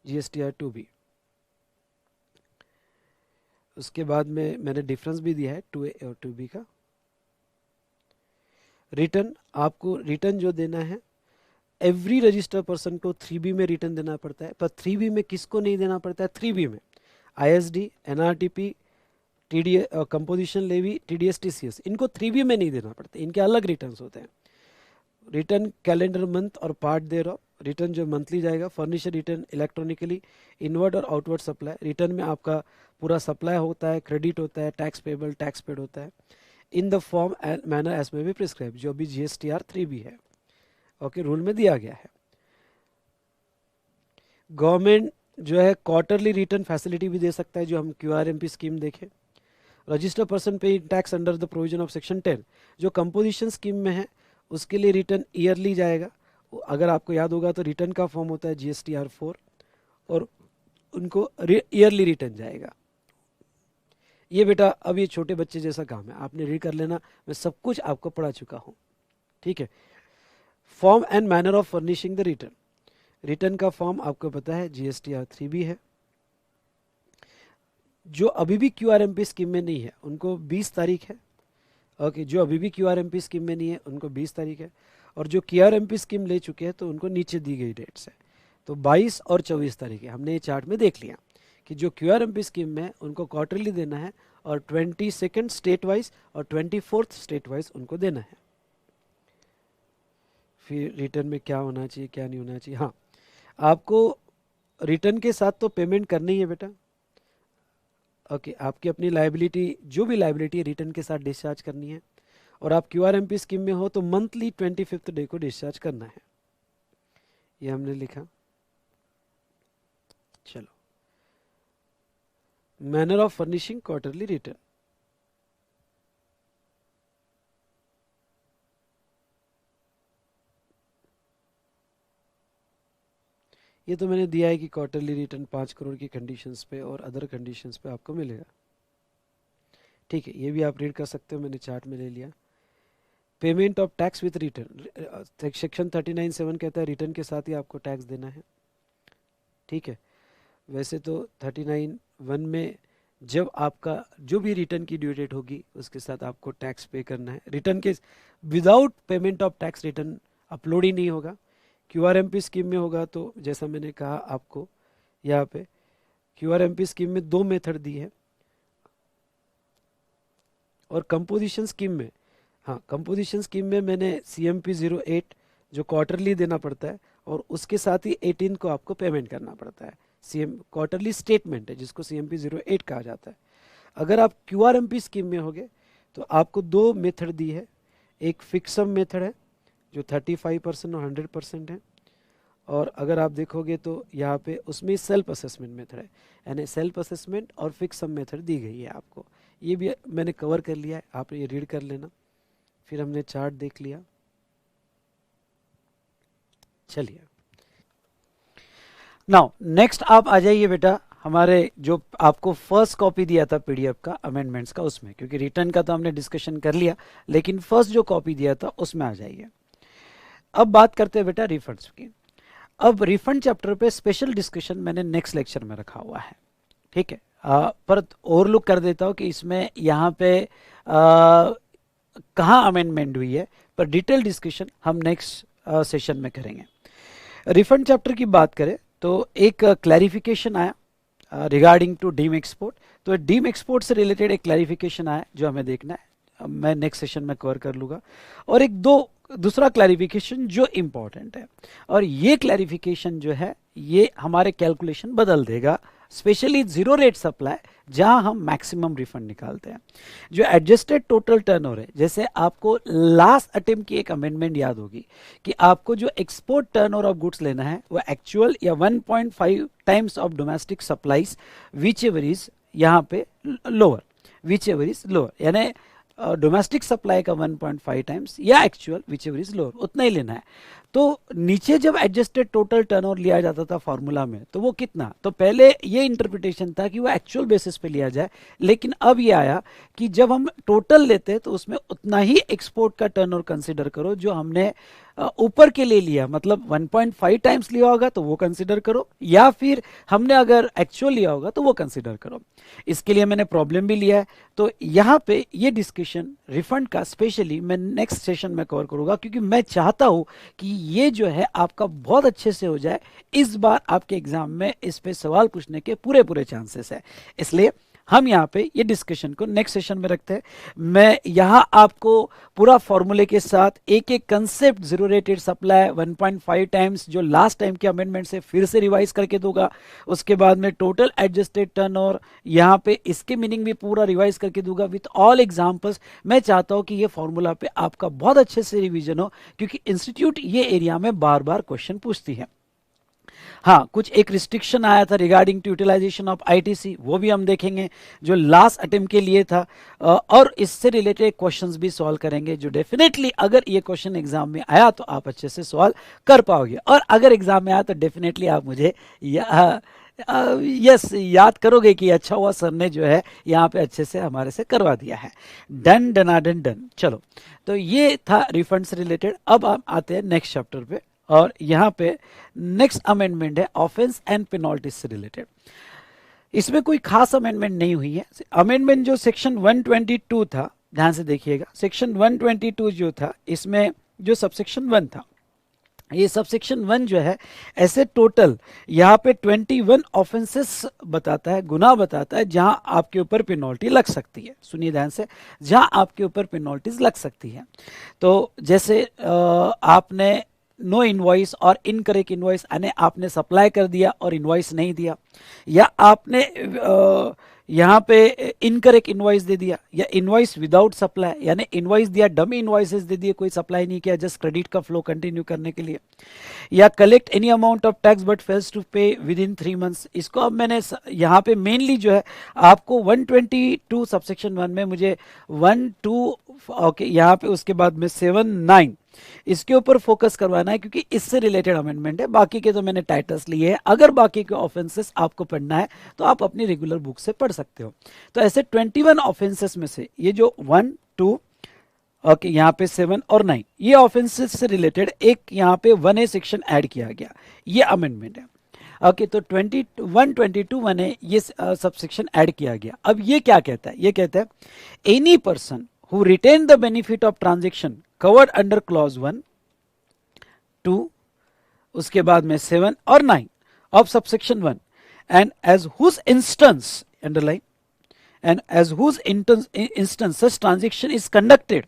GSTR 2B। उसके बाद में मैंने डिफरेंस भी दिया है 2A और 2B का। रिटर्न, आपको रिटर्न जो देना है एवरी रजिस्टर पर्सन को 3B में रिटर्न देना पड़ता है, पर 3B में किसको नहीं देना पड़ता है? 3B में ISD, NRTP, composition levy, TDS, TCS, इनको 3B में नहीं देना पड़ता, इनके अलग रिटर्न्स होते हैं। रिटर्न कैलेंडर मंथ और पार्ट देयर ऑफ, रिटर्न जो मंथली जाएगा। फर्निचर रिटर्न इलेक्ट्रॉनिकली, इनवर्ड और आउटवर्ड सप्लाई, रिटर्न में आपका पूरा सप्लाई होता है, क्रेडिट होता है, टैक्स पेबल, टैक्स पेड होता है in the form and manner as में भी प्रिस्क्राइब, जो अभी GSTR 3B है, ओके, रूल में दिया गया है। गवर्नमेंट जो है क्वार्टरली रिटर्न फैसिलिटी भी दे सकता है, जो हम QRMP स्कीम देखें। रजिस्टर पर्सन पे tax under the provision of section 10, जो कंपोजिशन स्कीम में है उसके लिए रिटर्न ईयरली जाएगा। अगर आपको याद होगा तो रिटर्न का फॉर्म होता है GSTR 4 और उनको ईयरली रिटर्न जाएगा। ये बेटा अब ये छोटे बच्चे जैसा काम है, आपने रीड कर लेना, मैं सब कुछ आपको पढ़ा चुका हूँ, ठीक है। Form and manner of furnishing the return, return का फॉर्म आपको पता है GSTR 3B है। जो अभी भी QRMP स्कीम में नहीं है उनको 20 तारीख है, ओके, जो अभी भी QRMP स्कीम में नहीं है उनको 20 तारीख है, और जो QRMP स्कीम ले चुके हैं तो उनको नीचे दी गई डेट्स है, तो 22 और 24 तारीख है। हमने ये चार्ट में देख लिया कि जो QRMP स्कीम में है उनको क्वार्टरली देना है, और 22 स्टेट वाइज और 24 स्टेट वाइज उनको देना है। फिर रिटर्न में क्या होना चाहिए क्या नहीं होना चाहिए, हाँ, आपको रिटर्न के साथ तो पेमेंट करनी है बेटा, ओके, आपकी अपनी लाइबिलिटी, जो भी लाइबिलिटी है रिटर्न के साथ डिस्चार्ज करनी है, और आप QRMP स्कीम में हो तो मंथली 25th डे को डिस्चार्ज करना है, ये हमने लिखा। चलो, manner of furnishing quarterly return, ये तो मैंने दिया है कि क्वार्टरली रिटर्न 5 करोड़ की कंडीशंस पे और अदर कंडीशंस पे आपको मिलेगा, ठीक है, ये भी आप रीड कर सकते हो, मैंने चार्ट में ले लिया। Payment of tax with return, section 39(7) कहता है रिटर्न के साथ ही आपको टैक्स देना है, ठीक है। वैसे तो 39(1) में जब आपका जो भी रिटर्न की ड्यू डेट होगी उसके साथ आपको टैक्स पे करना है। रिटर्न के without payment of tax return upload ही नहीं होगा। QRMP स्कीम में होगा तो जैसा मैंने कहा आपको, यहाँ पे QRMP स्कीम में 2 मेथड दी है, और कंपोजिशन स्कीम में, हाँ, कंपोजिशन स्कीम में मैंने CMP 08 जो क्वार्टरली देना पड़ता है, और उसके साथ ही 18 को आपको पेमेंट करना पड़ता है। क्वार्टरली स्टेटमेंट है जिसको CMP 08 कहा जाता है। अगर आप QRMP स्कीम में होगे तो आपको 2 मेथड दी है, एक फिक्सम मेथड है जो 35% और 100% है, और अगर आप देखोगे तो यहाँ पे उसमें सेल्फ असेसमेंट मेथड है, यानी सेल्फ असेसमेंट और फिक्सम मेथड दी गई है आपको। ये भी मैंने कवर कर लिया है, आप ये रीड कर लेना। फिर हमने चार्ट देख लिया, चलिए नाउ नेक्स्ट आप आ जाइए बेटा हमारे जो आपको फर्स्ट कॉपी दिया था PDF का अमेंडमेंट्स का, उसमें, क्योंकि रिटर्न का तो हमने डिस्कशन कर लिया, लेकिन फर्स्ट जो कॉपी दिया था उसमें आ जाइए। अब बात करते हैं बेटा रिफंड्स की। अब रिफंड चैप्टर पे स्पेशल डिस्कशन मैंने नेक्स्ट लेक्चर में रखा हुआ है, ठीक है, पर ओवरलुक कर देता हूँ कि इसमें यहाँ पे कहाँ अमेंडमेंट हुई है, पर डिटेल डिस्कशन हम नेक्स्ट सेशन में करेंगे। रिफंड चैप्टर की बात करें तो एक क्लैरिफिकेशन आया रिगार्डिंग टू डीम एक्सपोर्ट, तो डीम एक्सपोर्ट से रिलेटेड एक क्लैरिफिकेशन आया जो हमें देखना है, मैं नेक्स्ट सेशन में कवर कर लूँगा। और एक दूसरा क्लैरिफिकेशन जो इम्पोर्टेंट है, और ये क्लैरिफिकेशन जो है ये हमारे कैलकुलेशन बदल देगा, स्पेशली जीरो रेट सप्लाई जहां हम मैक्सिमम रिफंड निकालते हैं। जो एडजस्टेड टोटल टर्नओवर है, जैसे आपको लास्ट अटेम्प्ट की एक अमेंडमेंट याद होगी कि आपको जो एक्सपोर्ट टर्नओवर ऑफ गुड्स लेना है वो एक्चुअल या 1.5 times of domestic supplies which ever is यहाँ पे lower, which ever is lower, यानी डोमेस्टिक सप्लाई का 1.5 टाइम्स या actual which ever is lower, उतना ही लेना है। तो नीचे जब एडजस्टेड टोटल टर्नओवर लिया जाता था फॉर्मूला में, तो वो कितना, तो पहले ये इंटरप्रिटेशन था कि वो एक्चुअल बेसिस पे लिया जाए, लेकिन अब ये आया कि जब हम टोटल लेते हैं तो उसमें उतना ही एक्सपोर्ट का टर्नओवर कंसिडर करो जो हमने ऊपर के लिए लिया, मतलब 1.5 टाइम्स लिया होगा तो वो कंसिडर करो, या फिर हमने अगर एक्चुअल लिया होगा तो वो कंसिडर करो। इसके लिए मैंने प्रॉब्लम भी लिया है। तो यहाँ पे ये डिस्कशन रिफंड का स्पेशली मैं नेक्स्ट सेशन में कवर करूंगा, क्योंकि मैं चाहता हूँ कि ये जो है आपका बहुत अच्छे से हो जाए। इस बार आपके एग्जाम में इस पे सवाल पूछने के पूरे पूरे चांसेस है, इसलिए हम यहाँ पे ये डिस्कशन को नेक्स्ट सेशन में रखते हैं। मैं यहाँ आपको पूरा फॉर्मूले के साथ एक एक concept, zero rated supply 1.5 times जो लास्ट टाइम के अमेंडमेंट से फिर से रिवाइज करके दूंगा। उसके बाद में टोटल एडजस्टेड टर्नओवर, यहाँ पे इसके मीनिंग भी पूरा रिवाइज करके दूंगा विथ ऑल एग्जांपल्स। मैं चाहता हूँ कि ये फॉर्मूला पे आपका बहुत अच्छे से रिविजन हो, क्योंकि इंस्टीट्यूट ये एरिया में बार बार क्वेश्चन पूछती है। हाँ, कुछ एक रिस्ट्रिक्शन आया था regarding to utilization of ITC, वो भी हम देखेंगे जो लास्ट अटेम्प्ट के लिए था, और इससे रिलेटेड क्वेश्चंस भी सॉल्व करेंगे, जो डेफिनेटली अगर ये क्वेश्चन एग्जाम में आया तो आप अच्छे से सॉल्व कर पाओगे, और अगर एग्जाम में आया तो डेफिनेटली आप मुझे यस याद करोगे कि अच्छा हुआ सर ने जो है यहाँ पे अच्छे से हमारे से करवा दिया है। डन डनाडन डन। चलो, तो ये था रिफंड से रिलेटेड। अब हम आते हैं नेक्स्ट चैप्टर पे, और यहाँ पे नेक्स्ट अमेंडमेंट है ऑफेंस एंड पेनल्टीज से रिलेटेड। इसमें कोई खास अमेंडमेंट नहीं हुई है। अमेंडमेंट जो सेक्शन 122 था, ध्यान से देखिएगा, सेक्शन 122 जो था, इसमें जो सबसेक्शन 1 था, ये सबसेक्शन 1 जो है ऐसे टोटल यहाँ पे 21 ऑफेंसेस बताता है, गुनाह बताता है जहां आपके ऊपर पेनल्टी लग सकती है। सुनिए ध्यान से, जहां आपके ऊपर पेनल्टीज लग सकती है। तो जैसे आपने नो इनवॉइस और इनकरेक्ट इनवॉइस, यानी आपने सप्लाई कर दिया और इनवॉइस नहीं दिया, या आपने यहाँ पे इनकरेक्ट इनवॉइस दे दिया, या इनवॉइस विदाउट सप्लाई, यानी इनवॉइस दिया डमी इनवॉइसेस दे दिए, कोई सप्लाई नहीं किया, जस्ट क्रेडिट का फ्लो कंटिन्यू करने के लिए, या collect any amount of tax but fails to pay within 3 months. इसको अब मैंने यहाँ पे मेनली जो है आपको 122 सबसेक्शन 1 में मुझे 1 2 ओके, यहाँ पे उसके बाद में 7 9 इसके ऊपर फोकस करवाना है, क्योंकि इससे रिलेटेड अमेंडमेंट है। बाकी के तो मैंने टाइटल्स लिए हैं, अगर बाकी के ऑफेंसेस आपको पढ़ना है तो आप अपनी रेगुलर बुक से पढ़ सकते हो। तो ऐसे 21 ऑफेंसेस में से ये जो 1 2 ओके, यहाँ पे 7 और 9 ये ऑफेंसेस से रिलेटेड एक यहाँ पे 1A सेक्शन ऐड किया गया, ये अमेंडमेंट है। ओके, तो 122 1A ये सबसेक्शन ऐड किया गया। अब ये क्या कहता है, ये कहता है any person who retain the benefit of transaction covered under clause 1 2 उसके बाद में 7 और 9 of subsection 1 and as whose instance underline and as whose instance such transaction is conducted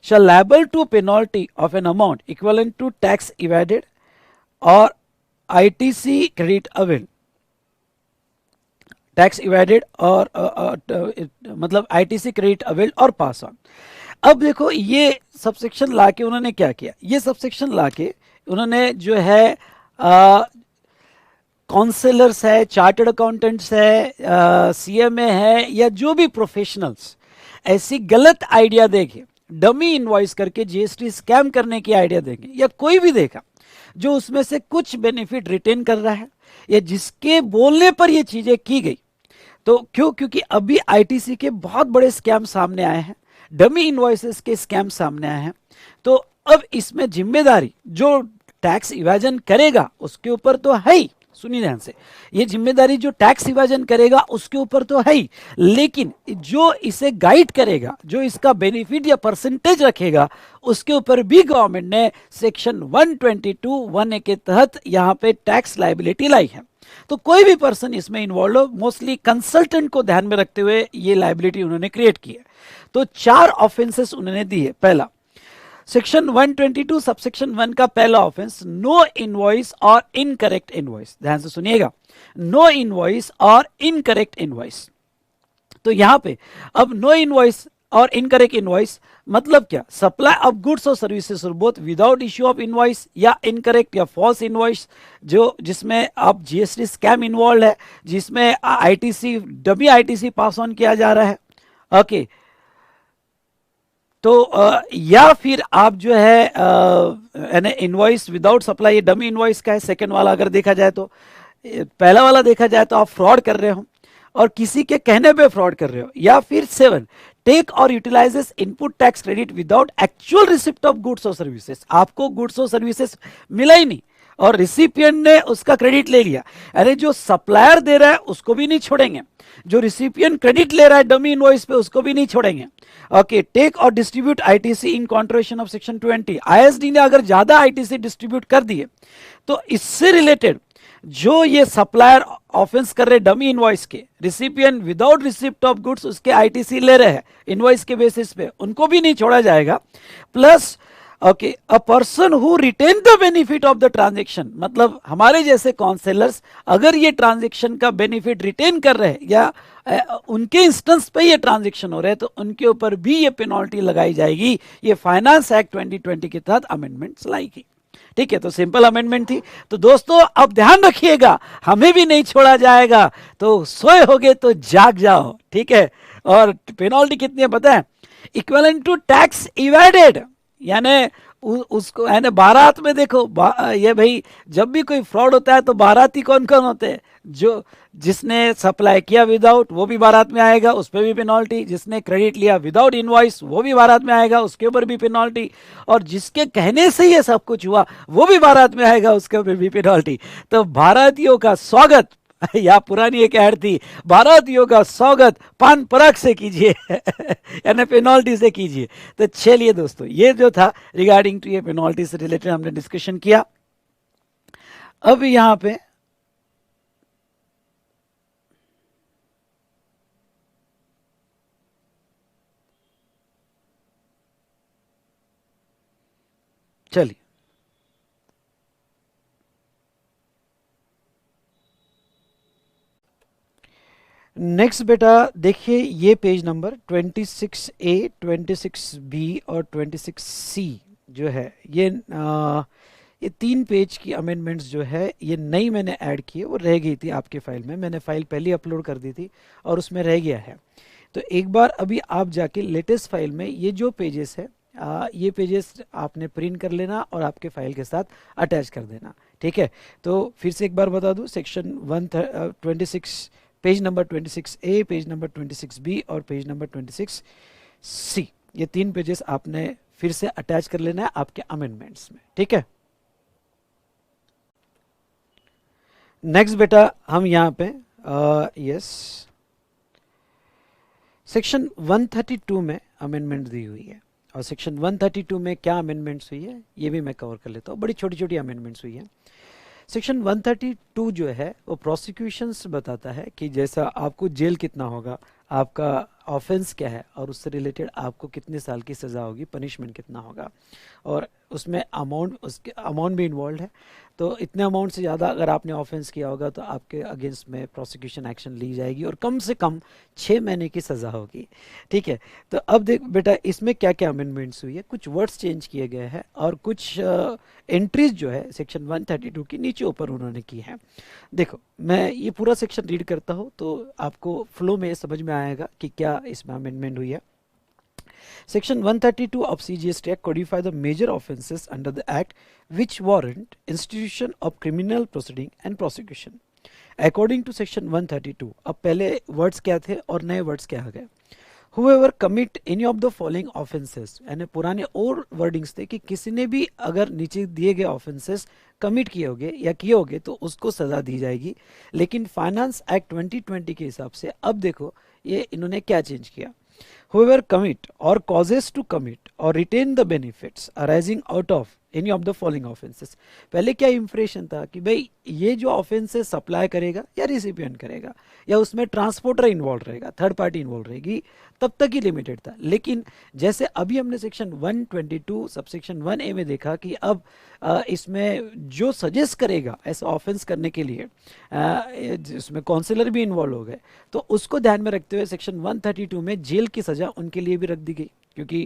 shall liable to penalty of an amount equivalent to tax evaded or ITC credit availed, tax evaded और मतलब ITC credit availed और pass on। अब देखो ये subsection लाके उन्होंने क्या किया, ये सबसेक्शन लाके उन्होंने जो है काउंसलर्स है, चार्टर्ड अकाउंटेंट्स है, CMA है, या जो भी प्रोफेशनल्स ऐसी गलत आइडिया देंगे, डमी इनवॉइस करके GST स्कैम करने की आइडिया देंगे, या कोई भी देगा जो उसमें से कुछ बेनिफिट रिटेन कर रहा है, या जिसके बोलने पर ये चीजें की गई, तो क्यों, क्योंकि अभी ITC के बहुत बड़े स्कैम सामने आए हैं, डमी इनवॉइसेस के स्कैम सामने आए हैं। तो अब इसमें जिम्मेदारी जो टैक्स इवाजन करेगा उसके ऊपर तो है ही, सुनिए ध्यान से, ये जिम्मेदारी जो टैक्स इवाजन करेगा उसके ऊपर तो है ही, लेकिन जो इसे गाइड करेगा, जो इसका बेनिफिट या परसेंटेज रखेगा, उसके ऊपर भी गवर्नमेंट ने सेक्शन 122 1A के तहत यहाँ पे टैक्स लायबिलिटी लाई है। तो कोई भी पर्सन इसमें इन्वॉल्व हो, मोस्टली कंसल्टेंट को ध्यान में रखते हुए ये लायबिलिटी उन्होंने क्रिएट की है। तो 4 ऑफेंसेस उन्होंने दिए। पहला, सेक्शन 122 सबसेक्शन 1 का पहला ऑफेंस, नो इनवॉइस और इनकरेक्ट इनवॉइस। ध्यान से सुनिएगा, नो इनवॉइस और इनकरेक्ट इनवॉइस। तो यहां पे अब नो इनवॉइस और इनकरेक्ट इनवॉइस मतलब क्या, सप्लाई ऑफ गुड्स और services both without issue of invoice, या इनकरेक्ट या फॉल्स इनवॉइस जो जिसमें आप GST स्कैम इन्वॉल्व है, जिसमें ITC dummy ITC pass on किया जा रहा है। ओके, तो या फिर आप जो है यानी इनवॉइस विदाउट सप्लाई, ये डमी इनवॉइस का है सेकंड वाला। अगर देखा जाए तो पहला वाला देखा जाए तो आप फ्रॉड कर रहे हो और किसी के कहने पे फ्रॉड कर रहे हो। या फिर 7, टेक और utilises input tax credit without actual receipt of goods और सर्विसेज, आपको गुड्स और सर्विसेज मिला ही नहीं और रिसिपिएंट ने उसका क्रेडिट ले लिया। अरे जो सप्लायर दे रहा है उसको भी नहीं छोड़ेंगे, जो रिसिपिएंट क्रेडिट ले रहा है डमी इनवॉइस पे उसको भी नहीं छोड़ेंगे। ओके, टेक और distribute ITC in contravention of section 20, ISD ने अगर ज्यादा आईटीसी डिस्ट्रीब्यूट कर दिए तो इससे रिलेटेड जो ये सप्लायर ऑफेंस कर रहे डमी इनवॉइस के, recipient without receipt of goods उसके आईटीसी ले रहे हैं इनवॉइस के बेसिस पे, उनको भी नहीं छोड़ा जाएगा। Plus okay, a person who retain the benefit of the transaction, मतलब हमारे जैसे काउंसलर्स अगर ये ट्रांजेक्शन का बेनिफिट रिटेन कर रहे हैं या उनके इंस्टेंस पे ये ट्रांजेक्शन हो रहे हैं तो उनके ऊपर भी ये पेनल्टी लगाई जाएगी। ये फाइनेंस एक्ट 2020 के तहत अमेंडमेंट्स लाई गई। ठीक है, तो सिंपल अमेंडमेंट थी। तो दोस्तों अब ध्यान रखिएगा, हमें भी नहीं छोड़ा जाएगा, तो सोए होगे तो जाग जाओ। ठीक है, और पेनल्टी कितनी है पता है? इक्विवेलेंट टू टैक्स इवेडेड, यानी उसको यानी बारात में देखो ये भाई जब भी कोई फ्रॉड होता है तो बाराती कौन कौन होते हैं? जो जिसने सप्लाई किया विदाउट वो भी बारात में आएगा, उस पर भी पेनल्टी। जिसने क्रेडिट लिया विदाउट इनवॉइस वो भी बारात में आएगा, उसके ऊपर भी पेनल्टी। और जिसके कहने से ये सब कुछ हुआ वो भी बारात में आएगा, उसके ऊपर भी पेनल्टी। तो भारतीयों का स्वागत, या पुरानी एक ऐड थी, भारतीयों का स्वागत पान पराग से कीजिए यानी पेनल्टी से कीजिए। तो चलिए दोस्तों, ये जो था रिगार्डिंग टू ये पेनल्टी से रिलेटेड हमने डिस्कशन किया। अब यहां पे चलिए नेक्स्ट बेटा देखिए, ये पेज नंबर 26A, 26B और 26C जो है ये 3 पेज की अमेंडमेंट्स जो है ये नई मैंने ऐड की है, वो रह गई थी आपके फाइल में। मैंने फाइल पहले अपलोड कर दी थी और उसमें रह गया है। तो एक बार अभी आप जाके लेटेस्ट फाइल में ये जो पेजेस है ये पेजेस आपने प्रिंट कर लेना और आपके फाइल के साथ अटैच कर देना। ठीक है, तो फिर से एक बार बता दूं, section 126 page number 26A, page number 26B और पेज नंबर 26C, ये 3 पेजेस आपने फिर से अटैच कर लेना है आपके अमेंडमेंट्स में। ठीक है, नेक्स्ट बेटा हम यहाँ पे यस सेक्शन 132 में अमेंडमेंट दी हुई है और सेक्शन 132 में क्या अमेंडमेंट्स हुई है ये भी मैं कवर कर लेता हूँ। बड़ी छोटी छोटी अमेंडमेंट्स हुई है। सेक्शन 132 जो है वो प्रोसिक्यूशंस बताता है कि जैसा आपको जेल कितना होगा, आपका ऑफेंस क्या है और उससे रिलेटेड आपको कितने साल की सज़ा होगी, पनिशमेंट कितना होगा, और उसमें उसके अमाउंट भी इन्वॉल्व है। तो इतने अमाउंट से ज़्यादा अगर आपने ऑफेंस किया होगा तो आपके अगेंस्ट में प्रोसिक्यूशन एक्शन ली जाएगी और कम से कम 6 महीने की सज़ा होगी। ठीक है, तो अब देख बेटा इसमें क्या क्या अमेंडमेंट्स हुई है। कुछ वर्ड्स चेंज किए गए हैं और कुछ एंट्रीज जो है सेक्शन 132 की नीचे ऊपर उन्होंने की है। देखो मैं ये पूरा सेक्शन रीड करता हूँ तो आपको फ्लो में समझ में आएगा कि क्या इसमें अमेंडमेंट हुई है। Section 132 of CGST Act codify the major offences under the Act which warrant institution of criminal proceeding and prosecution. According to Section 132, अब पहले वर्ड्स क्या थे और नए वर्ड्स क्या आ गए। Whoever commit any of the following offences, यानी पुराने और वर्डिंग्स थे कि किसी ने भी अगर नीचे दिए गए ऑफेंसेस कमिट किए होंगे या किए होंगे तो उसको सजा दी जाएगी। लेकिन फाइनेंस एक्ट 2020 के हिसाब से अब देखो ये इन्होंने क्या चेंज किया। Whoever commit or causes to commit or retain the benefits arising out of any of the following offences. पहले क्या इंप्रेशन था कि भाई ये जो ऑफेंसेस सप्लाई करेगा या रिसिपिएंट करेगा या उसमें ट्रांसपोर्टर इन्वॉल्व रहेगा, थर्ड पार्टी इन्वॉल्व रहेगी, तब तक ही लिमिटेड था। लेकिन जैसे अभी हमने सेक्शन 122 सबसेक्शन 1A में देखा कि अब इसमें जो सजेस्ट करेगा ऐसा ऑफेंस करने के लिए जिसमें काउंसलर भी इन्वॉल्व हो गए, तो उसको ध्यान में रखते हुए सेक्शन 132 में जेल की सजा उनके लिए भी रख दी गई। क्योंकि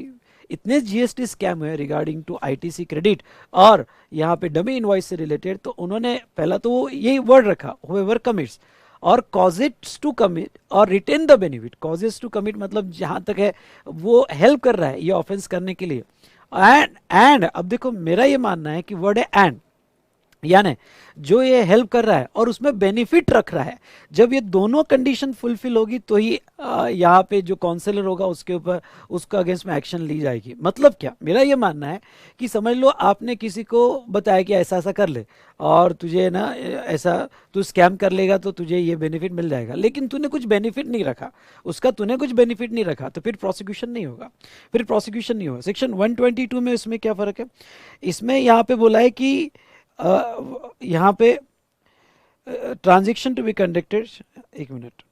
इतने जीएसटी स्कैम हुए रिगार्डिंग टू आईटीसी क्रेडिट और यहाँ पे डमी इनवॉइस से रिलेटेड, तो उन्होंने पहला तो यही वर्ड रखा whoever commits, और कॉजेज टू कमिट और retain the benefit. Causes to commit मतलब जहां तक है वो हेल्प कर रहा है ये ऑफेंस करने के लिए। एंड अब देखो मेरा ये मानना है कि वर्ड है एंड, यानी जो ये हेल्प कर रहा है और उसमें बेनिफिट रख रहा है, जब ये दोनों कंडीशन फुलफिल होगी तो ही यहाँ पे जो काउंसलर होगा उसके ऊपर उसका अगेंस्ट में एक्शन ली जाएगी। मतलब क्या, मेरा ये मानना है कि समझ लो आपने किसी को बताया कि ऐसा ऐसा कर ले और तुझे ना ऐसा तू स्कैम कर लेगा तो तुझे ये बेनिफिट मिल जाएगा, लेकिन तूने कुछ बेनिफिट नहीं रखा उसका, तूने कुछ बेनिफिट नहीं रखा, तो फिर प्रोसिक्यूशन नहीं होगा, फिर प्रोसिक्यूशन नहीं होगा। सेक्शन 122 में इसमें क्या फ़र्क है, इसमें यहाँ पे बोला है कि यहाँ पे ट्रांजेक्शन टू बी कंडक्टेड, एक minute,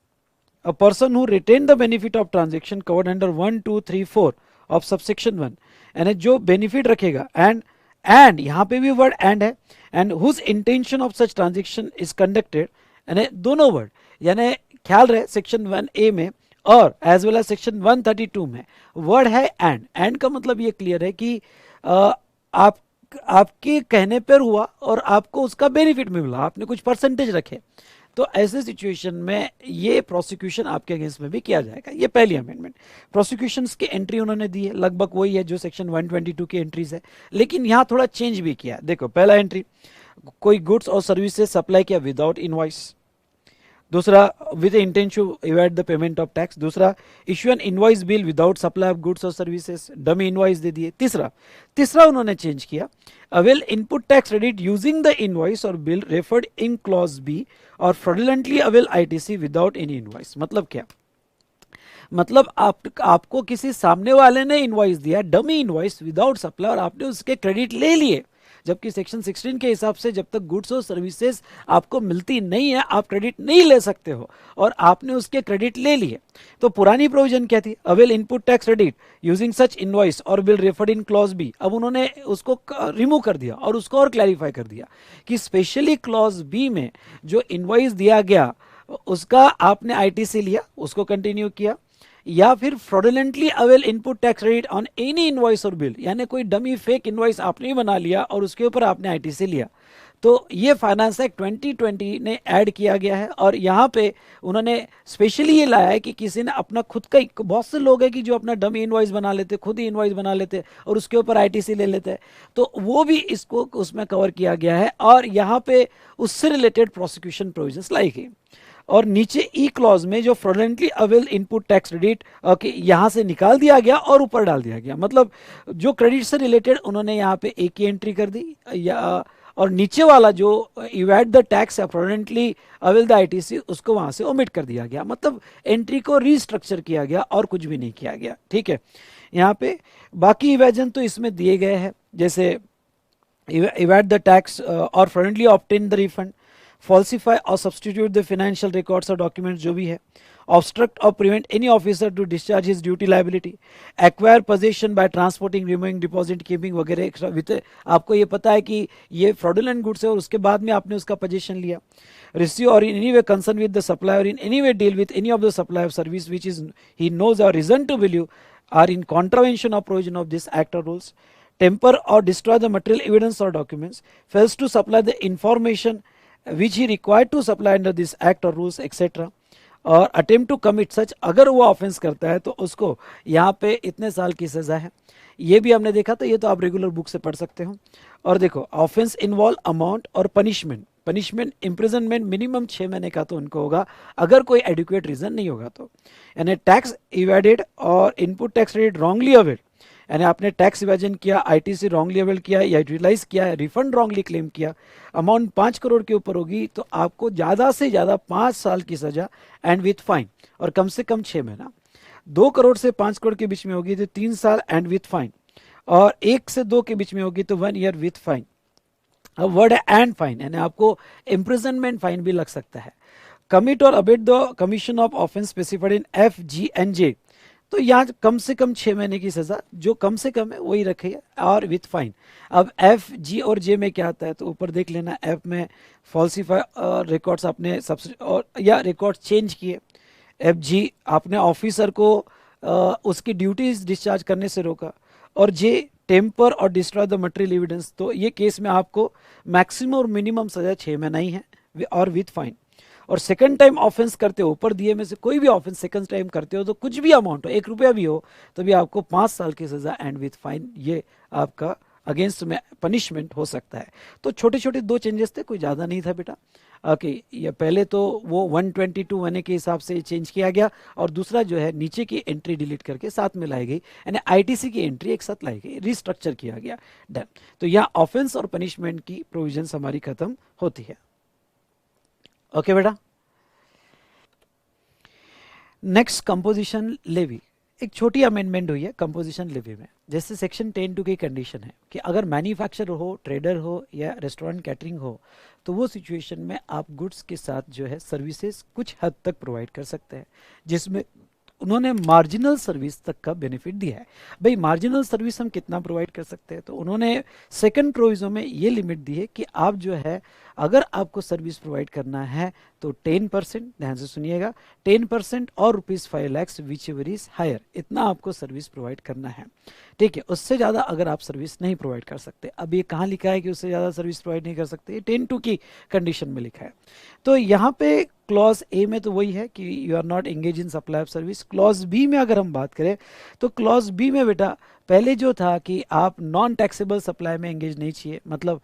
a person who retain the benefit of transaction covered under 1 2 3 4 of subsection 1, यानी जो बेनिफिट रखेगा, एंड यहाँ पे भी वर्ड एंड है, and whose intention of such transaction is conducted, यानी दोनों वर्ड, यानी ख्याल रहे सेक्शन 1A में और एज वेल एज सेक्शन 132 में वर्ड है एंड का मतलब ये क्लियर है कि आप आपके कहने पर हुआ और आपको उसका बेनिफिट मिला, आपने कुछ परसेंटेज रखे, तो ऐसे सिचुएशन में ये प्रोसिक्यूशन आपके अगेंस्ट में भी किया जाएगा। ये पहली अमेंडमेंट। प्रोसिक्यूशंस की एंट्री उन्होंने दी है, लगभग वही है जो सेक्शन 122 की एंट्रीज है, लेकिन यहाँ थोड़ा चेंज भी किया है। देखो पहला एंट्री, कोई गुड्स और सर्विसेज सप्लाई किया विदाउट इनवॉइस। दूसरा, with intention to evade the payment of tax. दूसरा, issue an invoice bill without supply of goods और सर्विसेज, डमी इनवॉइस दे दिए। तीसरा उन्होंने चेंज किया, avail input tax credit using the invoice और bill referred in clause B और fraudulently avail ITC without any invoice. मतलब क्या, मतलब आपको किसी सामने वाले ने इनवॉइस दिया, डमी इनवॉइस विदाउट सप्लाई, और आपने उसके क्रेडिट ले लिए, जबकि सेक्शन 16 के हिसाब से जब तक गुड्स और सर्विसेज आपको मिलती नहीं है आप क्रेडिट नहीं ले सकते हो, और आपने उसके क्रेडिट ले लिए। तो पुरानी प्रोविजन क्या थी, avail input tax credit using such invoice और bill referred in clause B. अब उन्होंने उसको रिमूव कर दिया और उसको और क्लैरिफाई कर दिया कि स्पेशली क्लॉज बी में जो इनवॉइस दिया गया उसका आपने आईटीसी लिया, उसको कंटिन्यू किया, या फिर fraudulently avail input tax credit on any invoice और बिल, यानी कोई डमी फेक इनवॉइस आपने ही बना लिया और उसके ऊपर आपने आईटीसी लिया। तो ये फाइनेंस एक्ट 2020 ने ऐड किया गया है, और यहाँ पे उन्होंने स्पेशली ये लाया है कि किसी ने अपना खुद का, बहुत से लोग हैं कि जो अपना डमी इनवॉइस बना लेते, खुद ही इनवॉइस बना लेते और उसके ऊपर आईटीसी ले लेते हैं, तो वो भी इसको उसमें कवर किया गया है, और यहाँ पे उससे रिलेटेड प्रोसिक्यूशन प्रोविजंस लाई गई। और नीचे ई क्लॉज में जो fraudulently avail input tax credit यहाँ से निकाल दिया गया और ऊपर डाल दिया गया, मतलब जो क्रेडिट से रिलेटेड उन्होंने यहाँ पे एक ही एंट्री कर दी, या और नीचे वाला जो इवेड द टैक्स या फ्रॉडुलेंटली अवेल द आईटीसी उसको वहाँ से ओमिट कर दिया गया, मतलब एंट्री को रीस्ट्रक्चर किया गया और कुछ भी नहीं किया गया। ठीक है, यहाँ पे बाकी इवेजन तो इसमें दिए गए हैं, जैसे इवेड द टैक्स और fraudulently obtain the refund, falsify or substitute the financial records or documents जो भी है, obstruct or prevent any officer to discharge his duty liability, acquire possession by transporting, removing, deposit, keeping वगैरह with, आपको ये पता है कि ये fraudulent goods है और उसके बाद में आपने उसका possession लिया, receive or in any way concern with the supplier, in any way deal with any of the supply of service which is he knows or reason to believe are in contravention of provision of this act or rules, temper or destroy the material evidence or documents, fails to supply the information which he required to supply under this act or rules etc, और attempt to commit सच, अगर वो offence करता है तो उसको यहाँ पे इतने साल की सज़ा है। ये भी हमने देखा था, ये तो आप रेगुलर बुक से पढ़ सकते हो। और देखो ऑफेंस इन्वॉल्व अमाउंट और पनिशमेंट इम्प्रिजनमेंट मिनिमम 6 महीने का तो उनको होगा अगर कोई एडिक्वेट रीजन नहीं होगा तो, यानी टैक्स इवेडेड और input tax rate wrongly avoid, यानी आपने टैक्स इवेजन किया, आईटीसी रॉन्गली अवेल किया या यूटिलाइज किया, रिफंड रॉन्गली क्लेम किया, अमाउंट 5 करोड़ के ऊपर होगी तो आपको ज़्यादा से ज़्यादा 5 साल की सज़ा एंड विथ फाइन, और कम से कम 6 महीना। 2 करोड़ से 5 करोड़ के बीच में होगी तो 3 साल एंड विथ फाइन, और 1 से 2 के बीच में होगी तो 1 ईयर विथ फाइन। अब वर्ड है एंड फाइन, यानी आपको इम्प्रिजनमेंट फाइन भी लग सकता है। कमिट और abet the commission of offence specified in F G and J, तो यहाँ कम से कम 6 महीने की सज़ा, जो कम से कम है वही रखिए, और विथ फाइन। अब एफ जी और जे में क्या आता है तो ऊपर देख लेना, एफ में फॉल्सीफाई रिकॉर्ड्स आपने सबसे और या रिकॉर्ड चेंज किए, एफ जी आपने ऑफिसर को उसकी ड्यूटीज डिस्चार्ज करने से रोका, और जे टेम्पर और डिस्ट्रॉय द मटेरियल एविडेंस, तो ये केस में आपको मैक्सिमम और मिनिमम सज़ा 6 महीना ही है और विथ फाइन। और सेकंड टाइम ऑफेंस करते हो, ऊपर दिए में से कोई भी ऑफेंस सेकंड टाइम करते हो तो कुछ भी अमाउंट हो, 1 रुपया भी हो, तो भी आपको 5 साल की सजा एंड विथ फाइन, ये आपका अगेंस्ट में पनिशमेंट हो सकता है। तो छोटे छोटे 2 चेंजेस थे, कोई ज़्यादा नहीं था बेटा। ओके, ये पहले तो वो 122 1 के हिसाब से चेंज किया गया, और दूसरा जो है नीचे की एंट्री डिलीट करके साथ में लाई गई, यानी आईटीसी की एंट्री एक साथ लाई गई, रिस्ट्रक्चर किया गया, डन। तो यहाँ ऑफेंस और पनिशमेंट की प्रोविजंस हमारी खत्म होती है। ओके बेटा, नेक्स्ट कंपोजिशन लेवी, एक छोटी अमेंडमेंट हुई है कंपोजिशन लेवी में। जैसे सेक्शन 10(2) की कंडीशन है कि अगर मैन्युफैक्चरर हो, ट्रेडर हो या रेस्टोरेंट कैटरिंग हो, तो वो सिचुएशन में आप गुड्स के साथ जो है सर्विसेज कुछ हद तक प्रोवाइड कर सकते हैं, जिसमें उन्होंने मार्जिनल सर्विस तक का बेनिफिट दिया है। भाई मार्जिनल सर्विस हम कितना प्रोवाइड कर सकते हैं, तो उन्होंने सेकंड प्रोविजन में ये लिमिट दी है कि आप जो है अगर आपको सर्विस प्रोवाइड करना है तो 10%, ध्यान से सुनिएगा, 10% और ₹5 lakh whichever is higher, इतना आपको सर्विस प्रोवाइड करना है, ठीक है। उससे ज़्यादा अगर आप सर्विस नहीं प्रोवाइड कर सकते, अब ये कहाँ लिखा है कि उससे ज़्यादा सर्विस प्रोवाइड नहीं कर सकते, ये 10(2) की कंडीशन में लिखा है। तो यहाँ पे क्लॉज ए में तो वही है कि you are not engage in supply of service. Clause B में अगर हम बात करें तो क्लॉज बी में बेटा पहले जो था कि आप नॉन टैक्सेबल सप्लाई में एंगेज नहीं चाहिए, मतलब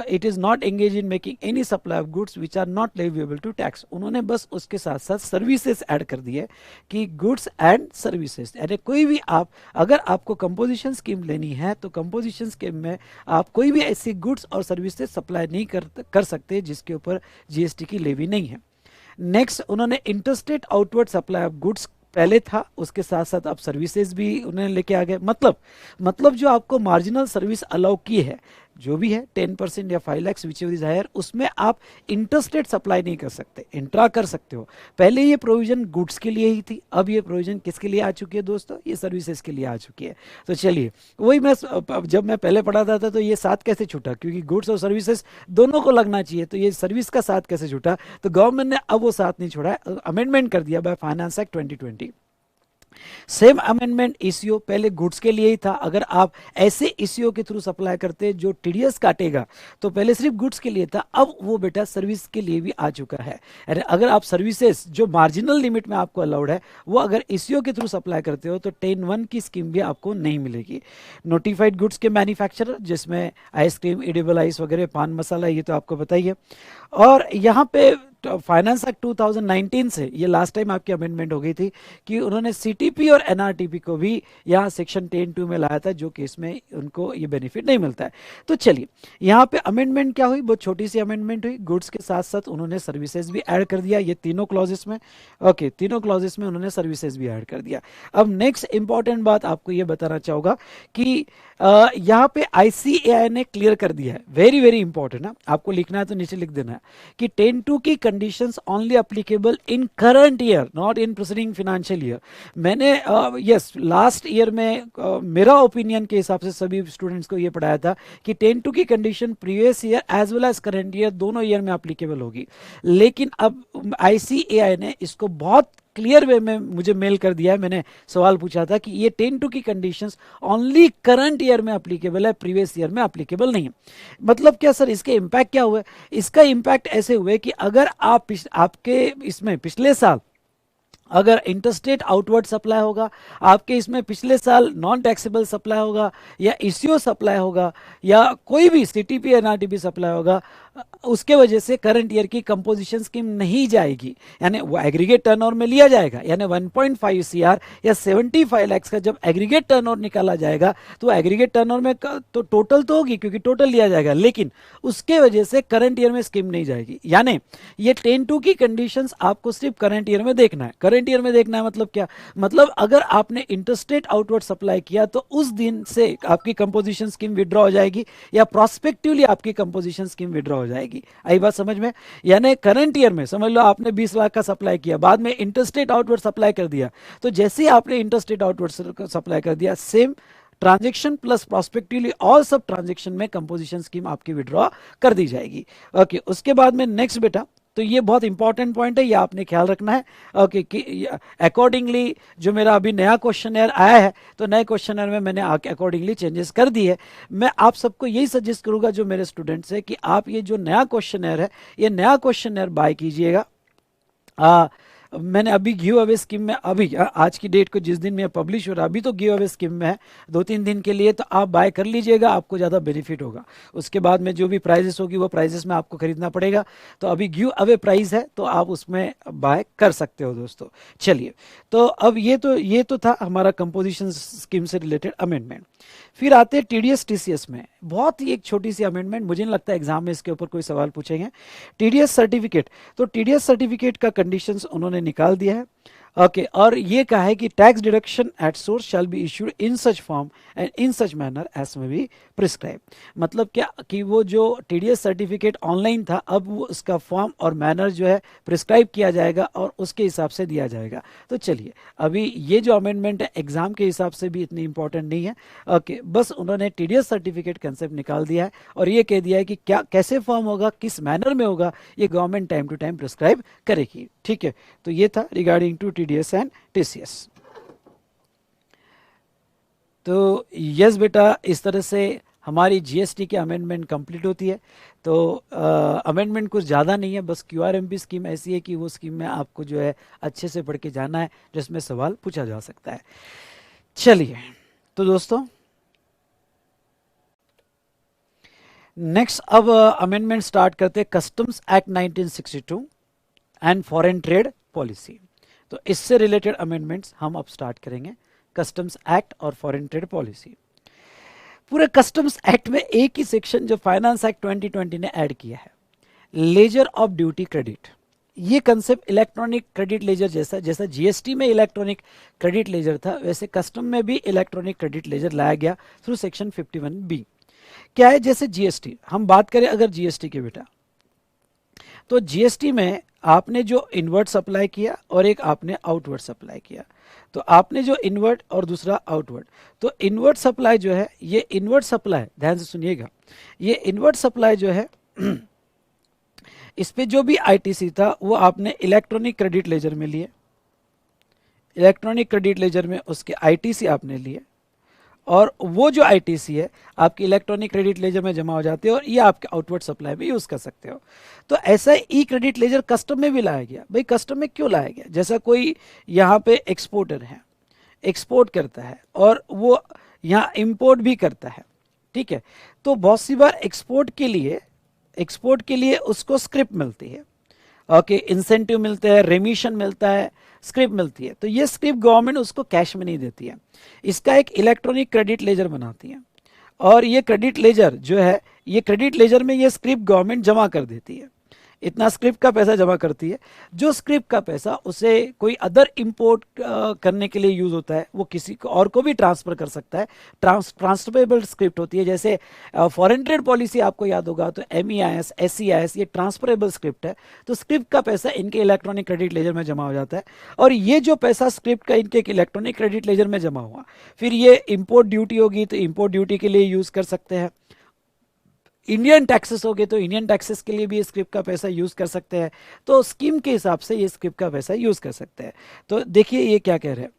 it is not engage in making any supply of goods which are not leviable to tax. उन्होंने बस उसके साथ साथ सर्विसेज ऐड कर दिए कि गुड्स एंड सर्विसेज, यानी कोई भी आप अगर आपको कंपोजिशन स्कीम लेनी है तो कंपोजिशन स्कीम में आप कोई भी ऐसी गुड्स और सर्विसेज सप्लाई नहीं कर सकते जिसके ऊपर जीएसटी की लेवी नहीं है। नेक्स्ट उन्होंने interstate outward supply of goods पहले था, उसके साथ साथ आप सर्विसेज भी उन्होंने लेके आ गए, मतलब जो आपको मार्जिनल सर्विस अलाउ की है जो भी है 10% या 5 lakh whichever is higher, उसमें आप इंटरस्टेट सप्लाई नहीं कर सकते, इंट्रा कर सकते हो। पहले ये प्रोविजन गुड्स के लिए ही थी, अब ये प्रोविजन किसके लिए आ चुकी है दोस्तों, ये सर्विसेज के लिए आ चुकी है। तो चलिए वही मैं जब मैं पहले पढ़ाता था तो ये साथ कैसे छूटा, क्योंकि गुड्स और सर्विसेज दोनों को लगना चाहिए, तो ये सर्विस का साथ कैसे छूटा, तो गवर्नमेंट ने अब वो साथ नहीं छोड़ा, अमेंडमेंट कर दिया by finance act 2020। Same amendment eco पहले गुड्स के लिए ही था, अगर आप ऐसे ईसीओ के थ्रू सप्लाई करते जो टीडीएस काटेगा तो पहले सिर्फ गुड्स के लिए था, अब वो बेटा सर्विस के लिए भी आ चुका है। अगर आप सर्विसेज जो मार्जिनल लिमिट में आपको अलाउड है वो अगर ईसीओ के थ्रू सप्लाई करते हो तो 10(1) की स्कीम भी आपको नहीं मिलेगी। नोटिफाइड गुड्स के मैन्युफैक्चरर जिसमें आइसक्रीम, एडिबल आइस वगैरह, पान मसाला, ये तो आपको बताइए। और यहाँ पे फाइनेंस एक्ट 2019 से ये लास्ट टाइम आपकी अमेंडमेंट हो गई थी कि उन्होंने सीटीपी और एनआरटीपी को भी यहाँ सेक्शन 10(2) में लाया था, जो केस में उनको ये बेनिफिट नहीं मिलता है। तो चलिए यहाँ पे अमेंडमेंट क्या हुई, बहुत छोटी सी अमेंडमेंट हुई, गुड्स के साथ साथ उन्होंने सर्विसेज भी ऐड कर दिया, ये तीनों क्लॉजेस में। ओके, तीनों क्लॉजेस में उन्होंने सर्विसेज भी ऐड कर दिया। अब नेक्स्ट इंपॉर्टेंट बात आपको ये बताना चाहूँगा कि यहाँ पे आईसीएआई ने क्लियर कर दिया है, वेरी वेरी इंपॉर्टेंट है, आपको लिखना है तो नीचे लिख देना है कि 10(2) की conditions only applicable in current year, not in preceding financial year. मैंने यस लास्ट ईयर में मेरा ओपिनियन के हिसाब से सभी स्टूडेंट्स को ये पढ़ाया था कि 10(2) की condition previous year as well as current year दोनों ईयर में एप्लीकेबल होगी, लेकिन अब आईसीएआई ने इसको बहुत क्लियर वे में मुझे मेल कर दिया है, मैंने सवाल पूछा था कि ये 10(2) की कंडीशंस ओनली करंट ईयर में एप्लीकेबल है, प्रीवियस ईयर में एप्लीकेबल नहीं है। मतलब क्या सर, इसके इम्पैक्ट क्या हुए, इसका इम्पैक्ट ऐसे हुए कि अगर आप आपके इसमें पिछले साल अगर इंटरस्टेट आउटवर्ड सप्लाई होगा, आपके इसमें पिछले साल नॉन टैक्सेबल सप्लाई होगा या ईसीओ सप्लाई होगा या कोई भी सीटीपी एनआरटीपी सप्लाई होगा, उसके वजह से करंट ईयर की कंपोजिशन स्कीम नहीं जाएगी, यानी वो एग्रीगेट टर्नओवर में लिया जाएगा, यानी 1.5 सीआर या 75 लाख का जब एग्रीगेट टर्नओवर निकाला जाएगा तो एग्रीगेट टर्नओवर में तो टोटल तो होगी क्योंकि टोटल लिया जाएगा, लेकिन उसके वजह से करंट ईयर में स्कीम नहीं जाएगी। यानी ये 10(2) की कंडीशंस आपको सिर्फ करंट ईयर में देखना है। करंट ईयर में देखना है मतलब क्या, मतलब अगर आपने इंटरस्टेट आउटवर्ड सप्लाई किया तो उस दिन से आपकी कंपोजिशन स्कीम विड्रॉ हो जाएगी या प्रोस्पेक्टिवली आपकी कंपोजिशन स्कीम विड्रॉ हो जाएगी। आई बात समझ में, यानी करंट ईयर में समझ लो आपने 20 लाख का सप्लाई किया, बाद में इंटरस्टेट आउटवर्ड सप्लाई कर दिया, तो जैसे ही आपने इंटरस्टेट आउटवर्ड सप्लाई कर दिया, same transaction plus prospectively all सब ट्रांजेक्शन में कंपोजिशन स्कीम आपकी विड्रॉ कर दी जाएगी। ओके, उसके बाद में नेक्स्ट बेटा, तो ये बहुत इंपॉर्टेंट पॉइंट है, ये आपने ख्याल रखना है। ओके, कि अकॉर्डिंगली जो मेरा अभी नया क्वेश्चनर आया है तो नए क्वेश्चनर में मैंने अकॉर्डिंगली चेंजेस कर दी है। मैं आप सबको यही सजेस्ट करूंगा जो मेरे स्टूडेंट्स है कि आप ये जो नया क्वेश्चनर है, ये नया क्वेश्चनर बाय कीजिएगा। मैंने अभी गिव अवे स्कीम में, अभी आज की डेट को जिस दिन में पब्लिश हो रहा है अभी तो गिव अवे स्कीम में है 2-3 दिन के लिए, तो आप बाय कर लीजिएगा, आपको ज़्यादा बेनिफिट होगा। उसके बाद में जो भी प्राइजेस होगी वो प्राइजेस में आपको खरीदना पड़ेगा। तो अभी गिव अवे प्राइस है तो आप उसमें बाय कर सकते हो दोस्तों। चलिए, तो अब ये तो था हमारा कंपोजिशन स्कीम से रिलेटेड अमेंडमेंट। फिर आते हैं टीडीएस टीसीएस में, बहुत ही एक छोटी सी अमेंडमेंट, मुझे नहीं लगता एग्जाम में इसके ऊपर कोई सवाल पूछेंगे। टीडीएस सर्टिफिकेट, तो टीडीएस सर्टिफिकेट का कंडीशंस उन्होंने निकाल दिया है। ओके, और ये कहा है कि tax deduction at source shall be issued in such form and in such manner as may be prescribe. मतलब क्या कि वो जो टीडीएस सर्टिफिकेट ऑनलाइन था, अब वो उसका फॉर्म और मैनर जो है प्रिस्क्राइब किया जाएगा और उसके हिसाब से दिया जाएगा। तो चलिए, अभी ये जो अमेंडमेंट है एग्जाम के हिसाब से भी इतनी इंपॉर्टेंट नहीं है। ओके, बस उन्होंने टीडीएस सर्टिफिकेट कंसेप्ट निकाल दिया है और ये कह दिया है कि क्या कैसे फॉर्म होगा, किस मैनर में होगा, ये government time to time prescribe करेगी। ठीक है, तो ये था regarding to TDS and TCS. तो यस बेटा, इस तरह से हमारी जीएसटी की अमेंडमेंट कंप्लीट होती है। तो अमेंडमेंट कुछ ज़्यादा नहीं है, बस क्यूआरएमपी स्कीम ऐसी है कि वो स्कीम में आपको जो है अच्छे से पढ़ के जाना है, जिसमें सवाल पूछा जा सकता है। चलिए, तो दोस्तों नेक्स्ट अब अमेंडमेंट स्टार्ट करते हैं, customs act 1962 and foreign trade policy. तो इससे रिलेटेड अमेंडमेंट्स हम अब स्टार्ट करेंगे, कस्टम्स एक्ट और फॉरेन ट्रेड पॉलिसी। पूरे कस्टम्स एक्ट में एक ही सेक्शन जो फाइनेंस एक्ट 2020 ने ऐड किया है, लेजर ऑफ ड्यूटी क्रेडिट। ये कंसेप्ट इलेक्ट्रॉनिक क्रेडिट लेजर जैसा जीएसटी में इलेक्ट्रॉनिक क्रेडिट लेजर था, वैसे कस्टम में भी इलेक्ट्रॉनिक क्रेडिट लेजर लाया गया थ्रू सेक्शन 51B। क्या है, जैसे जीएसटी हम बात करें अगर जीएसटी के बेटा, तो जीएसटी में आपने जो इनवर्ट सप्लाई किया और एक आपने आउटवर्ड सप्लाई किया। तो आपने जो इनवर्ट और दूसरा आउटवर्ड, तो इनवर्ट सप्लाई जो है, ये इनवर्ट सप्लाई ध्यान से सुनिएगा, ये इनवर्ट सप्लाई जो है इस पे जो भी आईटीसी था वो आपने इलेक्ट्रॉनिक क्रेडिट लेजर में लिए, इलेक्ट्रॉनिक क्रेडिट लेजर में उसके आईटीसी आपने लिए, और वो जो आईटीसी है आपकी इलेक्ट्रॉनिक क्रेडिट लेजर में जमा हो जाती है और ये आपके आउटवर्ड सप्लाई में यूज कर सकते हो। तो ऐसा ई क्रेडिट लेजर कस्टम में भी लाया गया। भाई कस्टम में क्यों लाया गया, जैसा कोई यहाँ पे एक्सपोर्टर है, एक्सपोर्ट करता है और वो यहाँ इंपोर्ट भी करता है, ठीक है, तो बहुत सी बार एक्सपोर्ट के लिए उसको स्क्रिप्ट मिलती है, ओके, इंसेंटिव मिलते हैं, रेमिशन मिलता है, स्क्रिप्ट मिलती है। तो ये स्क्रिप्ट गवर्नमेंट उसको कैश में नहीं देती है, इसका एक इलेक्ट्रॉनिक क्रेडिट लेजर बनाती है और ये क्रेडिट लेजर जो है, ये क्रेडिट लेजर में ये स्क्रिप्ट गवर्नमेंट जमा कर देती है, इतना स्क्रिप्ट का पैसा जमा करती है। जो स्क्रिप्ट का पैसा उसे कोई अदर इंपोर्ट करने के लिए यूज होता है, वो किसी को और को भी ट्रांसफर कर सकता है, ट्रांसफरेबल स्क्रिप्ट होती है। जैसे फॉरेन ट्रेड पॉलिसी आपको याद होगा तो MEIS, SEIS ये ट्रांसफरेबल स्क्रिप्ट है। तो स्क्रिप्ट का पैसा इनके इलेक्ट्रॉनिक क्रेडिट लेजर में जमा हो जाता है और ये जो पैसा स्क्रिप्ट का इनके इलेक्ट्रॉनिक क्रेडिट लेजर में जमा हुआ, फिर ये इंपोर्ट ड्यूटी होगी तो इंपोर्ट ड्यूटी के लिए यूज कर सकते हैं, इंडियन टैक्सेस हो गए तो इंडियन टैक्सेस के लिए भी स्क्रिप्ट का पैसा यूज कर सकते हैं। तो स्कीम के हिसाब से ये स्क्रिप्ट का पैसा यूज कर सकते हैं। तो देखिए ये क्या कह रहे हैं,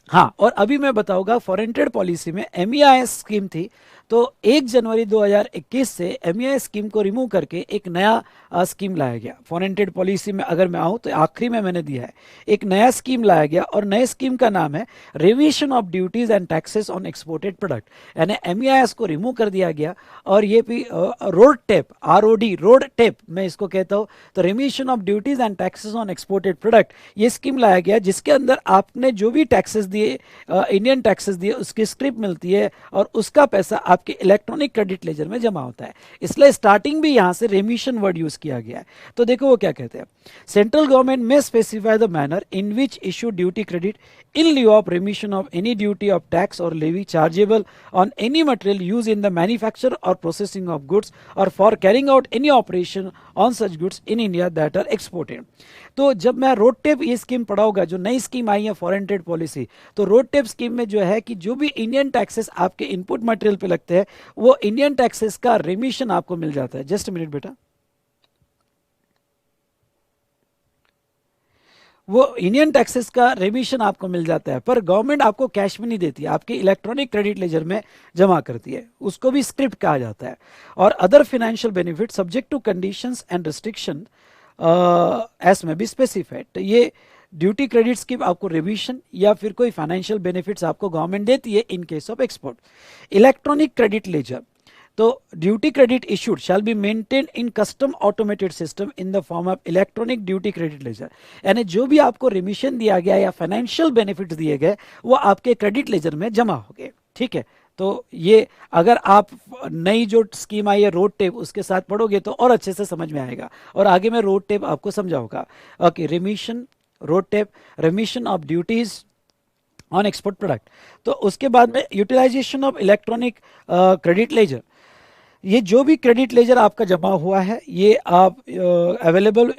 हाँ, और अभी मैं बताऊंगा फॉरेन ट्रेड पॉलिसी में MEIS स्कीम थी, तो 1 जनवरी 2021 से MEIS स्कीम को रिमूव करके एक नया स्कीम लाया गया। फॉरेन ट्रेड पॉलिसी में अगर मैं आऊँ तो आखिरी में मैंने दिया है, एक नया स्कीम लाया गया और नए स्कीम का नाम है revision of duties and taxes on exported product. यानी MEIS को रिमूव कर दिया गया और ये भी road tape, ROD, road tape मैं इसको कहता हूँ, तो revision of duties and taxes on exported product ये स्कीम लाया गया, जिसके अंदर आपने जो भी टैक्सेस दिए, इंडियन टैक्सेस दिए, उसकी स्क्रिप्ट मिलती है और उसका पैसा आपके इलेक्ट्रॉनिक क्रेडिट लेजर में जमा होता है। इसलिए स्टार्टिंग भी यहां से रेमिशन वर्ड यूज किया गया है। तो देखो वो क्या कहते हैं, सेंट्रल गवर्नमेंट में specify the manner in which issue duty credit in lieu of remission of any duty of tax or levy chargeable on any material used in the manufacture or processing of goods or for carrying out any operation on such goods in India that are exported। तो जब मैं road tape ये scheme पढ़ाऊंगा, जो नई scheme आई है foreign trade policy, तो road tape scheme में जो है कि जो भी इंडियन टैक्सेस आपके इनपुट मटेरियल पे लगते हैं वो इंडियन टैक्सेस का रेमिशन आपको मिल जाता है। जस्ट मिनट बेटा, वो इंडियन टैक्सेस का रेमिशन आपको मिल जाता है, पर गवर्नमेंट आपको कैश में नहीं देती, आपके इलेक्ट्रॉनिक क्रेडिट लेजर में जमा करती है, उसको भी स्क्रिप्ट कहा जाता है। और other financial benefit subject to conditions and restriction S में भी स्पेसिफाइड। तो ये ड्यूटी क्रेडिट्स की आपको रिविजन या फिर कोई फाइनेंशियल बेनिफिट्स आपको गवर्नमेंट देती है in case of export. Electronic credit ledger, तो duty credit issued shall be maintain in custom automated system in the form of electronic duty credit ledger. यानी जो भी आपको रिमिशन दिया गया या फाइनेंशियल बेनिफिट्स दिए गए वो आपके क्रेडिट लेजर में जमा हो गए। ठीक है, तो ये अगर आप नई जो स्कीम आई है रोड टेप उसके साथ पढ़ोगे तो और अच्छे से समझ में आएगा, और आगे मैं रोड टेप आपको समझाऊंगा। Okay, remission, RoDTEP, remission of duties on export product. तो उसके बाद में utilization of electronic credit ledger, ये जो भी क्रेडिट लेजर आपका जमा हुआ है ये आप अवेलेबल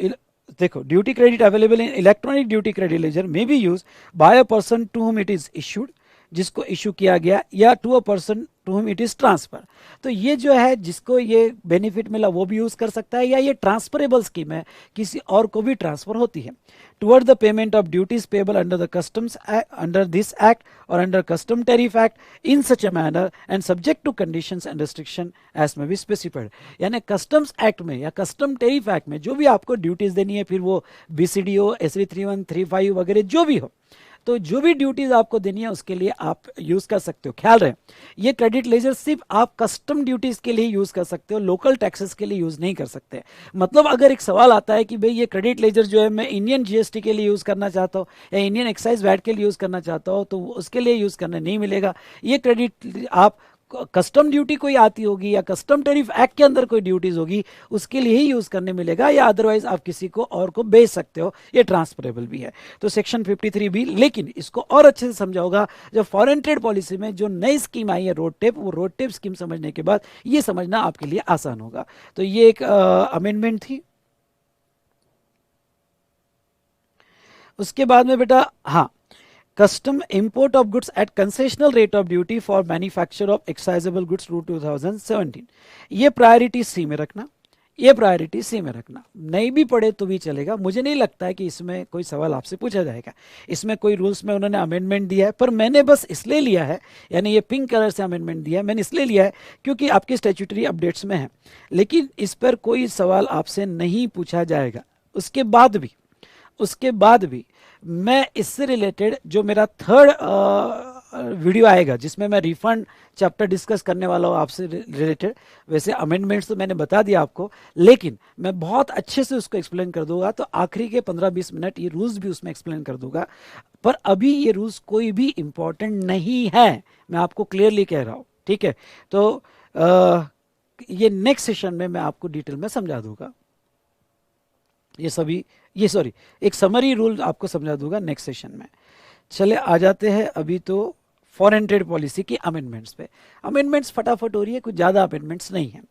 देखो, duty credit available in electronic duty credit ledger may be use by a person to whom it is issued, जिसको इशू किया गया, या to a person to whom it is transfer. तो ये जो है जिसको ये बेनिफिट मिला वो भी यूज कर सकता है, या ये ट्रांसफरेबल स्कीम है किसी और को भी ट्रांसफर होती है। Toward the payment of duties payable under the customs under this act और under custom tariff act in such a manner and subject to conditions and restriction as may be specified. यानी customs act में या custom tariff act में जो भी आपको duties देनी है, फिर वो BCDO, SE 3135 वगैरह जो भी हो, तो जो भी ड्यूटीज आपको देनी है उसके लिए आप यूज कर सकते हो। ख्याल रहे, ये क्रेडिट लेजर सिर्फ आप कस्टम ड्यूटीज के लिए यूज कर सकते हो, लोकल टैक्सेस के लिए यूज नहीं कर सकते। मतलब अगर एक सवाल आता है कि भाई ये क्रेडिट लेजर जो है मैं इंडियन GST के लिए यूज करना चाहता हूँ या इंडियन एक्साइज वैट के लिए यूज करना चाहता हूँ, तो उसके लिए यूज करने नहीं मिलेगा। ये क्रेडिट आप कस्टम ड्यूटी कोई आती होगी या कस्टम टैरिफ एक्ट के अंदर कोई ड्यूटीज होगी उसके लिए ही यूज करने मिलेगा, या अदरवाइज आप किसी को और को बेच सकते हो। ये ट्रांसफरेबल भी है। तो सेक्शन 53 भी, लेकिन इसको और अच्छे से समझाऊंगा जब फॉरेन ट्रेड पॉलिसी में जो नई स्कीम आई है रोड टेप, वो रोड टेप स्कीम समझने के बाद ये समझना आपके लिए आसान होगा। तो ये एक अमेंडमेंट थी। उसके बाद में बेटा, हाँ, custom import of goods at concessional rate of duty for manufacture of excisable goods rule 2017, ये प्रायोरिटी सी में रखना, ये प्रायोरिटी सी में रखना। नहीं भी पढ़े तो भी चलेगा, मुझे नहीं लगता है कि इसमें कोई सवाल आपसे पूछा जाएगा। इसमें कोई रूल्स में उन्होंने अमेंडमेंट दिया है, पर मैंने बस इसलिए लिया है, यानी ये पिंक कलर से अमेंडमेंट दिया है, मैंने इसलिए लिया है क्योंकि आपके स्टैट्यूटरी अपडेट्स में है, लेकिन इस पर कोई सवाल आपसे नहीं पूछा जाएगा। उसके बाद भी मैं इससे रिलेटेड जो मेरा थर्ड वीडियो आएगा जिसमें मैं रिफंड चैप्टर डिस्कस करने वाला हूँ आपसे रिलेटेड, वैसे अमेंडमेंट्स तो मैंने बता दिया आपको, लेकिन मैं बहुत अच्छे से उसको एक्सप्लेन कर दूंगा। तो आखिरी के 15-20 मिनट ये रूल्स भी उसमें एक्सप्लेन कर दूंगा, पर अभी ये रूल्स कोई भी इंपॉर्टेंट नहीं है, मैं आपको क्लियरली कह रहा हूँ। ठीक है, तो ये नेक्स्ट सेशन में मैं आपको डिटेल में समझा दूंगा ये सभी, ये सॉरी एक समरी रूल आपको समझा दूंगा नेक्स्ट सेशन में। चले आ जाते हैं अभी तो फॉरेन ट्रेड पॉलिसी की अमेंडमेंट्स पे। अमेंडमेंट्स फटाफट हो रही है, कुछ ज़्यादा अमेंडमेंट्स नहीं है।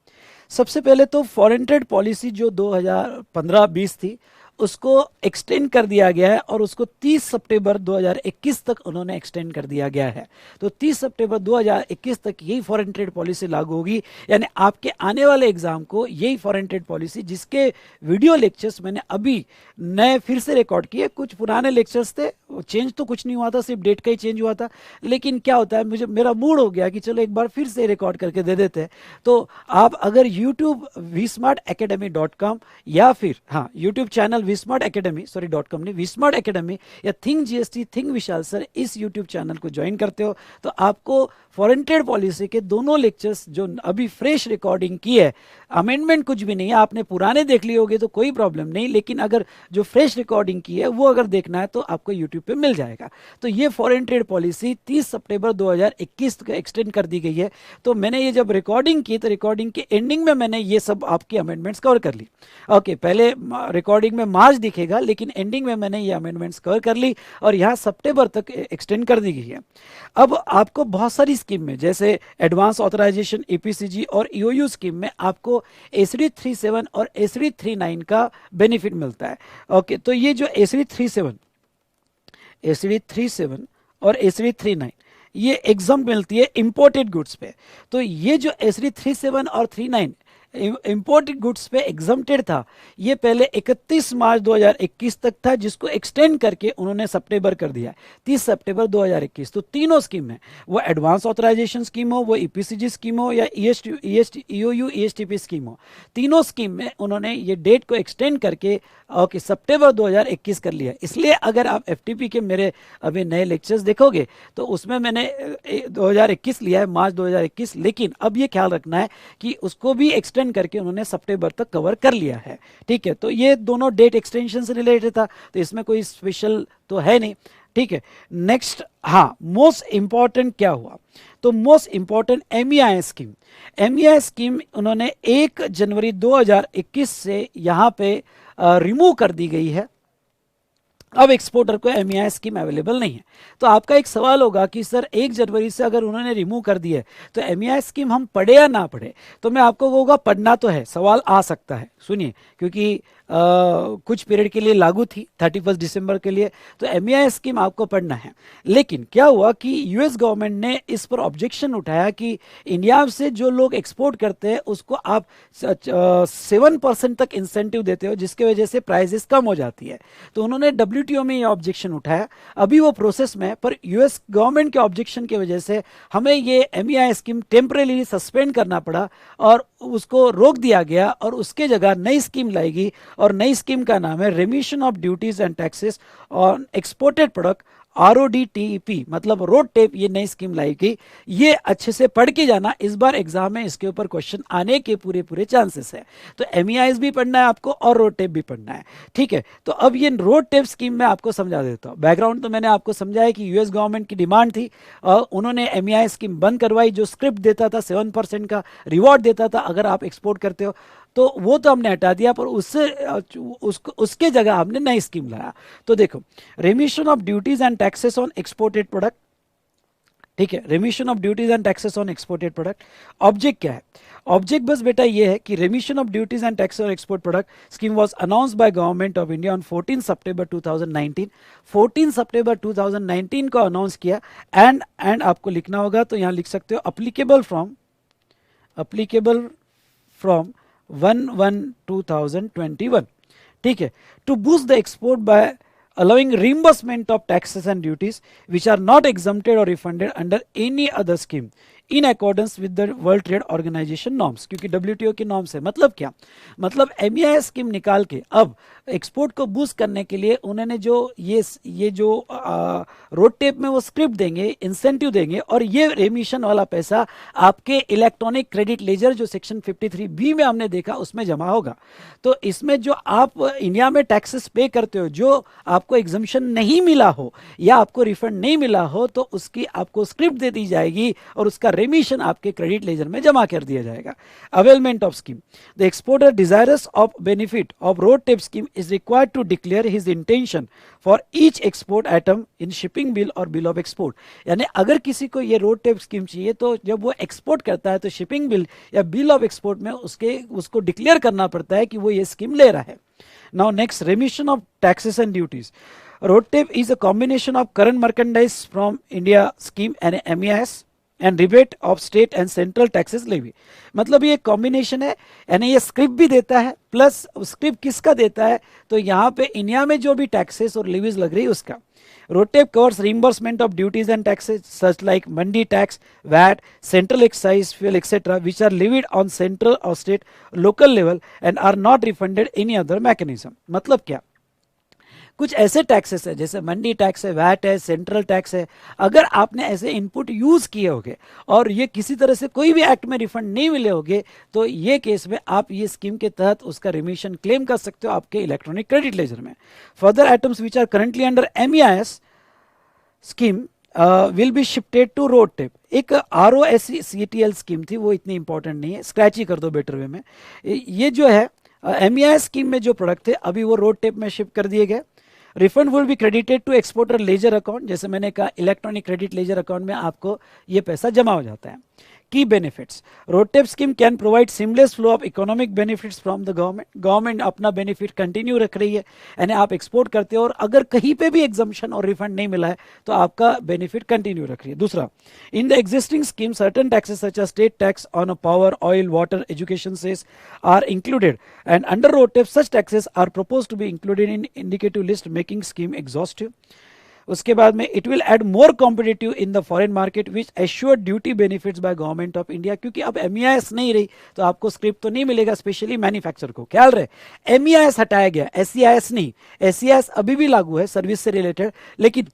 सबसे पहले तो फॉरेन ट्रेड पॉलिसी जो 2015-20 थी उसको एक्सटेंड कर दिया गया है, और उसको 30 सितंबर 2021 तक उन्होंने एक्सटेंड कर दिया गया है। तो 30 सितंबर 2021 तक यही फॉरेन ट्रेड पॉलिसी लागू होगी, यानी आपके आने वाले एग्जाम को यही फॉरेन ट्रेड पॉलिसी, जिसके वीडियो लेक्चर्स मैंने अभी नए फिर से रिकॉर्ड किए, कुछ पुराने लेक्चर्स थे, चेंज तो कुछ नहीं हुआ था, सिर्फ डेट का ही चेंज हुआ था, लेकिन क्या होता है मेरा मूड हो गया कि चलो एक बार फिर से रिकॉर्ड करके दे देते हैं। तो आप अगर YouTube vsmartacademy.com या फिर हाँ YouTube channel vsmart academy, sorry .com नहीं, vsmart academy या थिंक GST थिंक विशाल सर, इस YouTube चैनल को ज्वाइन करते हो तो आपको फॉरेन ट्रेड पॉलिसी के दोनों लेक्चर्स जो अभी फ्रेश रिकॉर्डिंग की है, अमेंडमेंट कुछ भी नहीं है, आपने पुराने देख लिए होगे तो कोई प्रॉब्लम नहीं, लेकिन अगर जो फ्रेश रिकॉर्डिंग की है वो अगर देखना है तो आपको यूट्यूब पे मिल जाएगा। तो ये फॉरेन ट्रेड पॉलिसी 30 सितंबर 2021 को एक्सटेंड कर दी गई है। तो मैंने ये जब रिकॉर्डिंग की तो रिकॉर्डिंग के एंडिंग में मैंने ये सब आपकी अमेंडमेंट्स कवर कर ली। ओके, पहले रिकॉर्डिंग में मार्च दिखेगा, लेकिन एंडिंग में मैंने ये अमेंडमेंट्स कवर कर ली और यहाँ सितंबर तक एक्सटेंड कर दी गई है। अब आपको बहुत सारी स्कीम में, जैसे एडवांस ऑथराइजेशन EPCG और EOU स्कीम में आपको ACD 37 और ACD 39 का बेनिफिट मिलता है। ओके, तो ये जो ACD 37 और ACD 39 ये एग्जाम मिलती है इंपोर्टेड गुड्स पे। तो ये जो ACD 37 और 39 इंपोर्टेड गुड्स पे एग्जम्प्टेड था, ये पहले 31 मार्च 2021 तक था, जिसको एक्सटेंड करके उन्होंने सितंबर कर दिया 30 सितंबर 2021। तो तीनों स्कीम है, वो एडवांस ऑथराइजेशन स्कीम हो, वो ईपीसीजी स्कीम हो, या ईओयू ईएसटीपी स्कीम हो, तीनों स्कीम में उन्होंने ये डेट को एक्सटेंड करके ओके सितंबर 2021 कर लिया। इसलिए अगर आप एफटीपी के मेरे अभी नए लेक्चर्स देखोगे तो उसमें मैंने 2021 लिया है, मार्च 2021, लेकिन अब ये ख्याल रखना है कि उसको भी एक्सटेंड करके उन्होंने सितंबर तक कवर कर लिया है। ठीक है, तो ये दोनों डेट एक्सटेंशन से रिलेटेड था, तो इसमें कोई स्पेशल तो है नहीं। ठीक है, नेक्स्ट, हाँ, मोस्ट इंपॉर्टेंट क्या हुआ, तो मोस्ट इंपॉर्टेंट एमईआई स्कीम। एमईआई स्कीम उन्होंने 1 जनवरी 2021 से यहाँ पे रिमूव कर दी गई है। अब एक्सपोर्टर को एमईआई स्कीम अवेलेबल नहीं है। तो आपका एक सवाल होगा कि सर 1 जनवरी से अगर उन्होंने रिमूव कर दी है तो एमईआई स्कीम हम पढ़े या ना पढ़े, तो मैं आपको कहूँगा पढ़ना तो है, सवाल आ सकता है, सुनिए, क्योंकि कुछ पीरियड के लिए लागू थी 31 दिसंबर के लिए, तो एमईआई स्कीम आपको पढ़ना है। लेकिन क्या हुआ कि यूएस गवर्नमेंट ने इस पर ऑब्जेक्शन उठाया कि इंडिया से जो लोग एक्सपोर्ट करते हैं उसको आप 7% तक इंसेंटिव देते हो, जिसके वजह से प्राइसेस कम हो जाती है। तो उन्होंने डब्ल्यूटीओ में ये ऑब्जेक्शन उठाया, अभी वो प्रोसेस में है, पर यूएस गवर्नमेंट के ऑब्जेक्शन की वजह से हमें ये एमईआई स्कीम टेम्परेली सस्पेंड करना पड़ा और उसको रोक दिया गया, और उसके जगह नई स्कीम लाएगी, और नई स्कीम का नाम है रेमिशन of duties and taxes on exported product, RODTEP, मतलब रोड टेप, ये नई स्कीम लाएगी। ये अच्छे से पढ़ के जाना, इस बार एग्जाम में इसके ऊपर क्वेश्चन आने के पूरे चांसेस है। तो एमईआईज भी पढ़ना है आपको और रोड टेप भी पढ़ना है। ठीक है, तो अब ये रोड टेप स्कीम में आपको समझा देता हूँ। बैकग्राउंड तो मैंने आपको समझाया कि यूएस गवर्नमेंट की डिमांड थी और उन्होंने एमईआई स्कीम बंद करवाई, जो स्क्रिप्ट देता था 7% का रिवॉर्ड देता था अगर आप एक्सपोर्ट करते हो, तो वो तो हमने हटा दिया, पर उसके जगह हमने नई स्कीम लाया। तो देखो, रेमिशन of duties and taxes on exported product, ठीक है, रेमिशन of duties and taxes on exported product. Object क्या है, ऑब्जेक्ट बस बेटा ये है कि रेमिशन of duties and taxes on export product scheme was announced by government of India on 14 सितंबर 2019। 14 सितंबर 2019 को अनाउंस किया, एंड आपको लिखना होगा, तो यहां लिख सकते हो अप्लीकेबल फ्रॉम 1/1/2021। ठीक है, to boost the export by allowing reimbursement of taxes and duties which are not exempted or refunded under any other scheme in accordance with the World Trade Organization norms, क्योंकि WTO की norms है। मतलब क्या, मतलब एमईआई scheme निकाल के अब export को बूस्ट करने के लिए उन्होंने जो ये जो रोड टेप में वो स्क्रिप्ट देंगे, इंसेंटिव देंगे, और ये रेमिशन वाला पैसा आपके इलेक्ट्रॉनिक क्रेडिट लेजर जो सेक्शन 53B में हमने देखा उसमें जमा होगा। तो इसमें जो आप इंडिया में टैक्सेस पे करते हो, जो आपको एग्जम्पशन नहीं मिला हो या आपको रिफंड नहीं मिला हो, तो उसकी आपको स्क्रिप्ट दे दी जाएगी और उसका रेमिशन आपके क्रेडिट लेजर में जमा कर दिया जाएगा। Availment of scheme, the exporter desirous of benefit of RoDTEP scheme is required to declare his intention for each export item in shipping bill और बिल ऑफ एक्सपोर्ट। यानी अगर किसी को ये रोड टेप स्कीम चाहिए तो जब वो एक्सपोर्ट करता है तो शिपिंग बिल या बिल ऑफ एक्सपोर्ट में उसको डिक्लेयर करना पड़ता है कि वो ये स्कीम ले रहा है। Now next, remission of taxes and duties. RoDTEP is a combination of current merchandise from India scheme and MEIS and rebate of state and central taxes levy. मतलब ये कॉम्बिनेशन है, यानी ये स्क्रिप्ट भी देता है, प्लस स्क्रिप्ट किसका देता है, तो यहाँ पे इंडिया में जो भी टैक्सेस और लेवीज लग रही है उसका। Road tape covers reimbursement of duties and taxes such like mandi tax, VAT, central excise, fuel, etc., which are levied on central or state, local level and are not refunded any other mechanism। मतलब क्या, कुछ ऐसे taxes है जैसे मंडी tax है, VAT है, central tax है, अगर आपने ऐसे इनपुट यूज किए होगे और ये किसी तरह से कोई भी एक्ट में रिफंड नहीं मिले होगे, तो ये केस में आप ये स्कीम के तहत उसका रिमिशन क्लेम कर सकते हो आपके इलेक्ट्रॉनिक क्रेडिट लेजर में। Further items which are currently under MEIS scheme will be shifted to RoDTEP. एक ROSCTL स्कीम थी, वो इतनी इंपॉर्टेंट नहीं है, स्क्रैच ही कर दो बेटर वे में। ये जो है एमईआईएस स्कीम में जो प्रोडक्ट थे अभी वो रोड टेप में शिफ्ट कर दिए गए। Refund will be credited to exporter ledger account, जैसे मैंने कहा इलेक्ट्रॉनिक क्रेडिट लेजर अकाउंट में आपको ये पैसा जमा हो जाता है। Key benefits, RoDTEP scheme can provide seamless flow of economic benefits from the government, government अपना बेनिफिट कंटिन्यू रख रही है, यानी आप एक्सपोर्ट करते हो और अगर कहीं पे भी एग्जम्पशन और रिफंड नहीं मिला है तो आपका बेनिफिट कंटिन्यू रख रही है। दूसरा, in the existing scheme certain taxes such as state tax on power, oil, water, education cess are included and under RoDTEP such taxes are propose to be included in indicative list making scheme exhaustive. उसके बाद में it will add more competitive in the foreign market which assure duty benefits by government of India, क्योंकि अब MEIS नहीं रही तो आपको script तो नहीं मिलेगा, स्पेशली मैन्युफैक्चर को। ख्याल रहे, एमईआईएस हटाया गया, एसईआईएस नहीं, एसईआईएस अभी भी लागू है सर्विस से रिलेटेड, लेकिन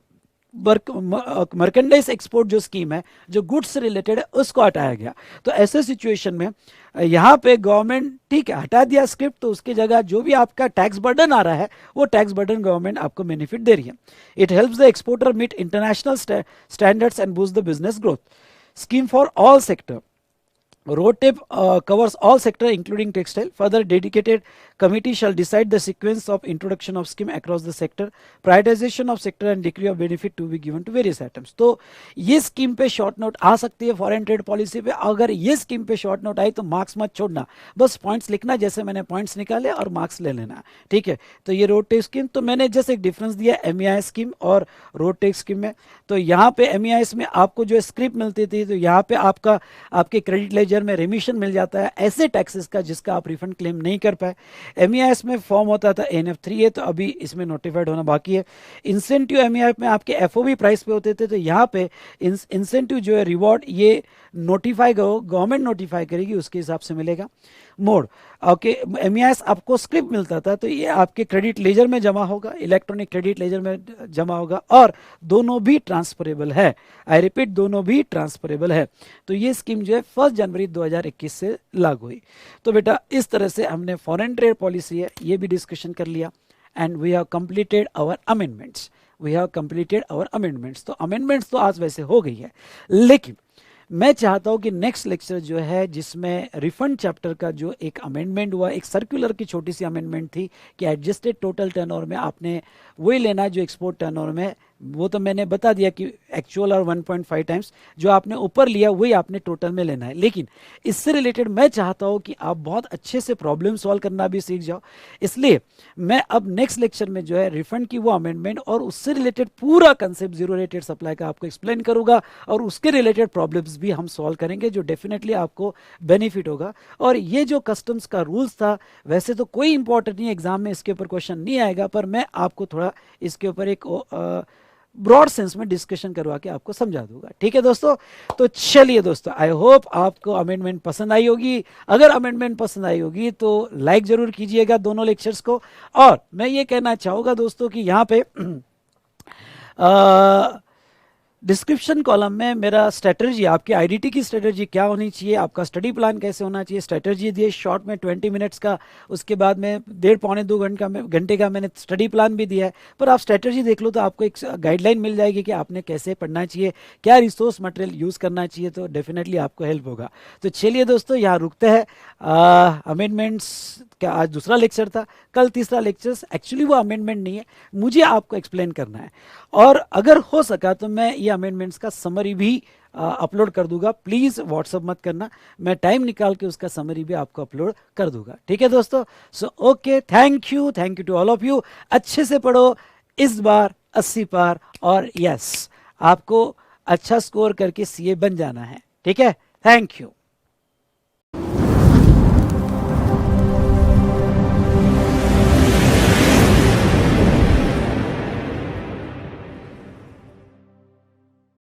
मर्केंडाइज एक्सपोर्ट जो स्कीम है, जो गुड्स से रिलेटेड है, उसको हटाया गया। तो ऐसे सिचुएशन में यहाँ पे गवर्नमेंट ठीक है हटा दिया स्क्रिप्ट, तो उसकी जगह जो भी आपका टैक्स बर्डन आ रहा है वो टैक्स बर्डन गवर्नमेंट आपको बेनिफिट दे रही है। It helps the exporter meet international standards and boost the business growth. Scheme for all sector, RoDTEP covers all sector including textile. Further, dedicated committee shall decide the sequence of introduction of scheme across the sector, prioritization of sector and degree of benefit to be given to various items. तो ये scheme पे short note आ सकती है foreign trade policy पे। अगर ये scheme पे short note आई तो मार्क्स मत छोड़ना, बस पॉइंट्स लिखना, जैसे मैंने पॉइंट्स निकाले और मार्क्स ले लेना, ठीक है। तो ये रोडटेप स्कीम, तो मैंने जस्ट एक डिफरेंस दिया एमईआईएस स्कीम और रोडटेप स्कीम में। तो यहाँ पे एमईआईएस में आपको जो स्क्रिप्ट मिलती थी, तो यहाँ पे आपका आपके क्रेडिट लेजर में रेमिशन मिल जाता है ऐसे टैक्सेस का जिसका आप रिफंड क्लेम नहीं कर पाए। एमईआईएस में फॉर्म होता था एनएफ3 है, तो अभी इसमें नोटिफाइड होना बाकी है। इंसेंटिव एमईआईएस में आपके एफओबी प्राइस पे होते थे, तो यहाँ पे इंसेंटिव जो है रिवॉर्ड ये नोटिफाई गवर्नमेंट नोटिफाई करेगी, उसके हिसाब से मिलेगा। मोड ओके, एमईआईएस आपको स्क्रिप्ट मिलता था तो ये आपके क्रेडिट लेजर में जमा होगा, इलेक्ट्रॉनिक क्रेडिट लेजर में जमा होगा, और दोनों भी ट्रांसफरेबल है। आई रिपीट, दोनों भी ट्रांसफरेबल है। तो ये स्कीम जो है 1 जनवरी 2021 से लागू हुई। तो बेटा इस तरह से हमने फॉरेन ट्रेड पॉलिसी है ये भी डिस्कशन कर लिया, and we have completed our amendments. तो अमेंडमेंट्स तो आज वैसे हो गई है, लेकिन मैं चाहता हूं कि नेक्स्ट लेक्चर जो है जिसमें रिफंड चैप्टर का जो एक अमेंडमेंट हुआ, एक सर्कुलर की छोटी सी अमेंडमेंट थी कि एडजस्टेड टोटल टर्नओवर में आपने वही लेना जो एक्सपोर्ट टर्नओवर में, वो तो मैंने बता दिया कि एक्चुअल और 1.5 टाइम्स जो आपने ऊपर लिया वही आपने टोटल में लेना है। लेकिन इससे रिलेटेड मैं चाहता हूं कि आप बहुत अच्छे से प्रॉब्लम सॉल्व करना भी सीख जाओ, इसलिए मैं अब नेक्स्ट लेक्चर में जो है रिफंड की वो अमेंडमेंट और उससे रिलेटेड पूरा कंसेप्ट जीरो रेटेड सप्लाई का आपको एक्सप्लेन करूंगा, और उसके रिलेटेड प्रॉब्लम्स भी हम सॉल्व करेंगे जो डेफिनेटली आपको बेनिफिट होगा। और ये जो कस्टम्स का रूल्स था वैसे तो कोई इंपॉर्टेंट नहीं, एग्जाम में इसके ऊपर क्वेश्चन नहीं आएगा, पर मैं आपको थोड़ा इसके ऊपर एक ब्रॉड सेंस में डिस्कशन करवा के आपको समझा दूंगा, ठीक है दोस्तों। तो चलिए दोस्तों, आई होप आपको अमेंडमेंट पसंद आई होगी। अगर अमेंडमेंट पसंद आई होगी तो लाइक जरूर कीजिएगा दोनों लेक्चर्स को। और मैं ये कहना चाहूंगा दोस्तों कि यहाँ पे डिस्क्रिप्शन कॉलम में मेरा स्ट्रेटजी, आपकी आईडीटी की स्ट्रेटजी क्या होनी चाहिए, आपका स्टडी प्लान कैसे होना चाहिए, स्ट्रेटजी दिए शॉर्ट में 20 मिनट्स का, उसके बाद में 1.5-2 घंटे का मैंने स्टडी प्लान भी दिया है। पर आप स्ट्रेटजी देख लो तो आपको एक गाइडलाइन मिल जाएगी कि आपने कैसे पढ़ना चाहिए, क्या रिसोर्स मटेरियल यूज़ करना चाहिए, तो डेफिनेटली आपको हेल्प होगा। तो चलिए दोस्तों, यहाँ रुकते हैं। अमेंडमेंट्स का आज दूसरा लेक्चर था, कल तीसरा लेक्चर। एक्चुअली वो अमेंडमेंट नहीं है, मुझे आपको एक्सप्लेन करना है, और अगर हो सका तो मैं ये अमेंडमेंट्स का समरी भी अपलोड कर दूंगा। प्लीज व्हाट्सअप मत करना, मैं टाइम निकाल के उसका समरी भी आपको अपलोड कर दूंगा, ठीक है दोस्तों। So okay, thank you to all of you. अच्छे से पढ़ो, इस बार 80 पार, और यस आपको अच्छा स्कोर करके सीए बन जाना है, ठीक है। Thank you.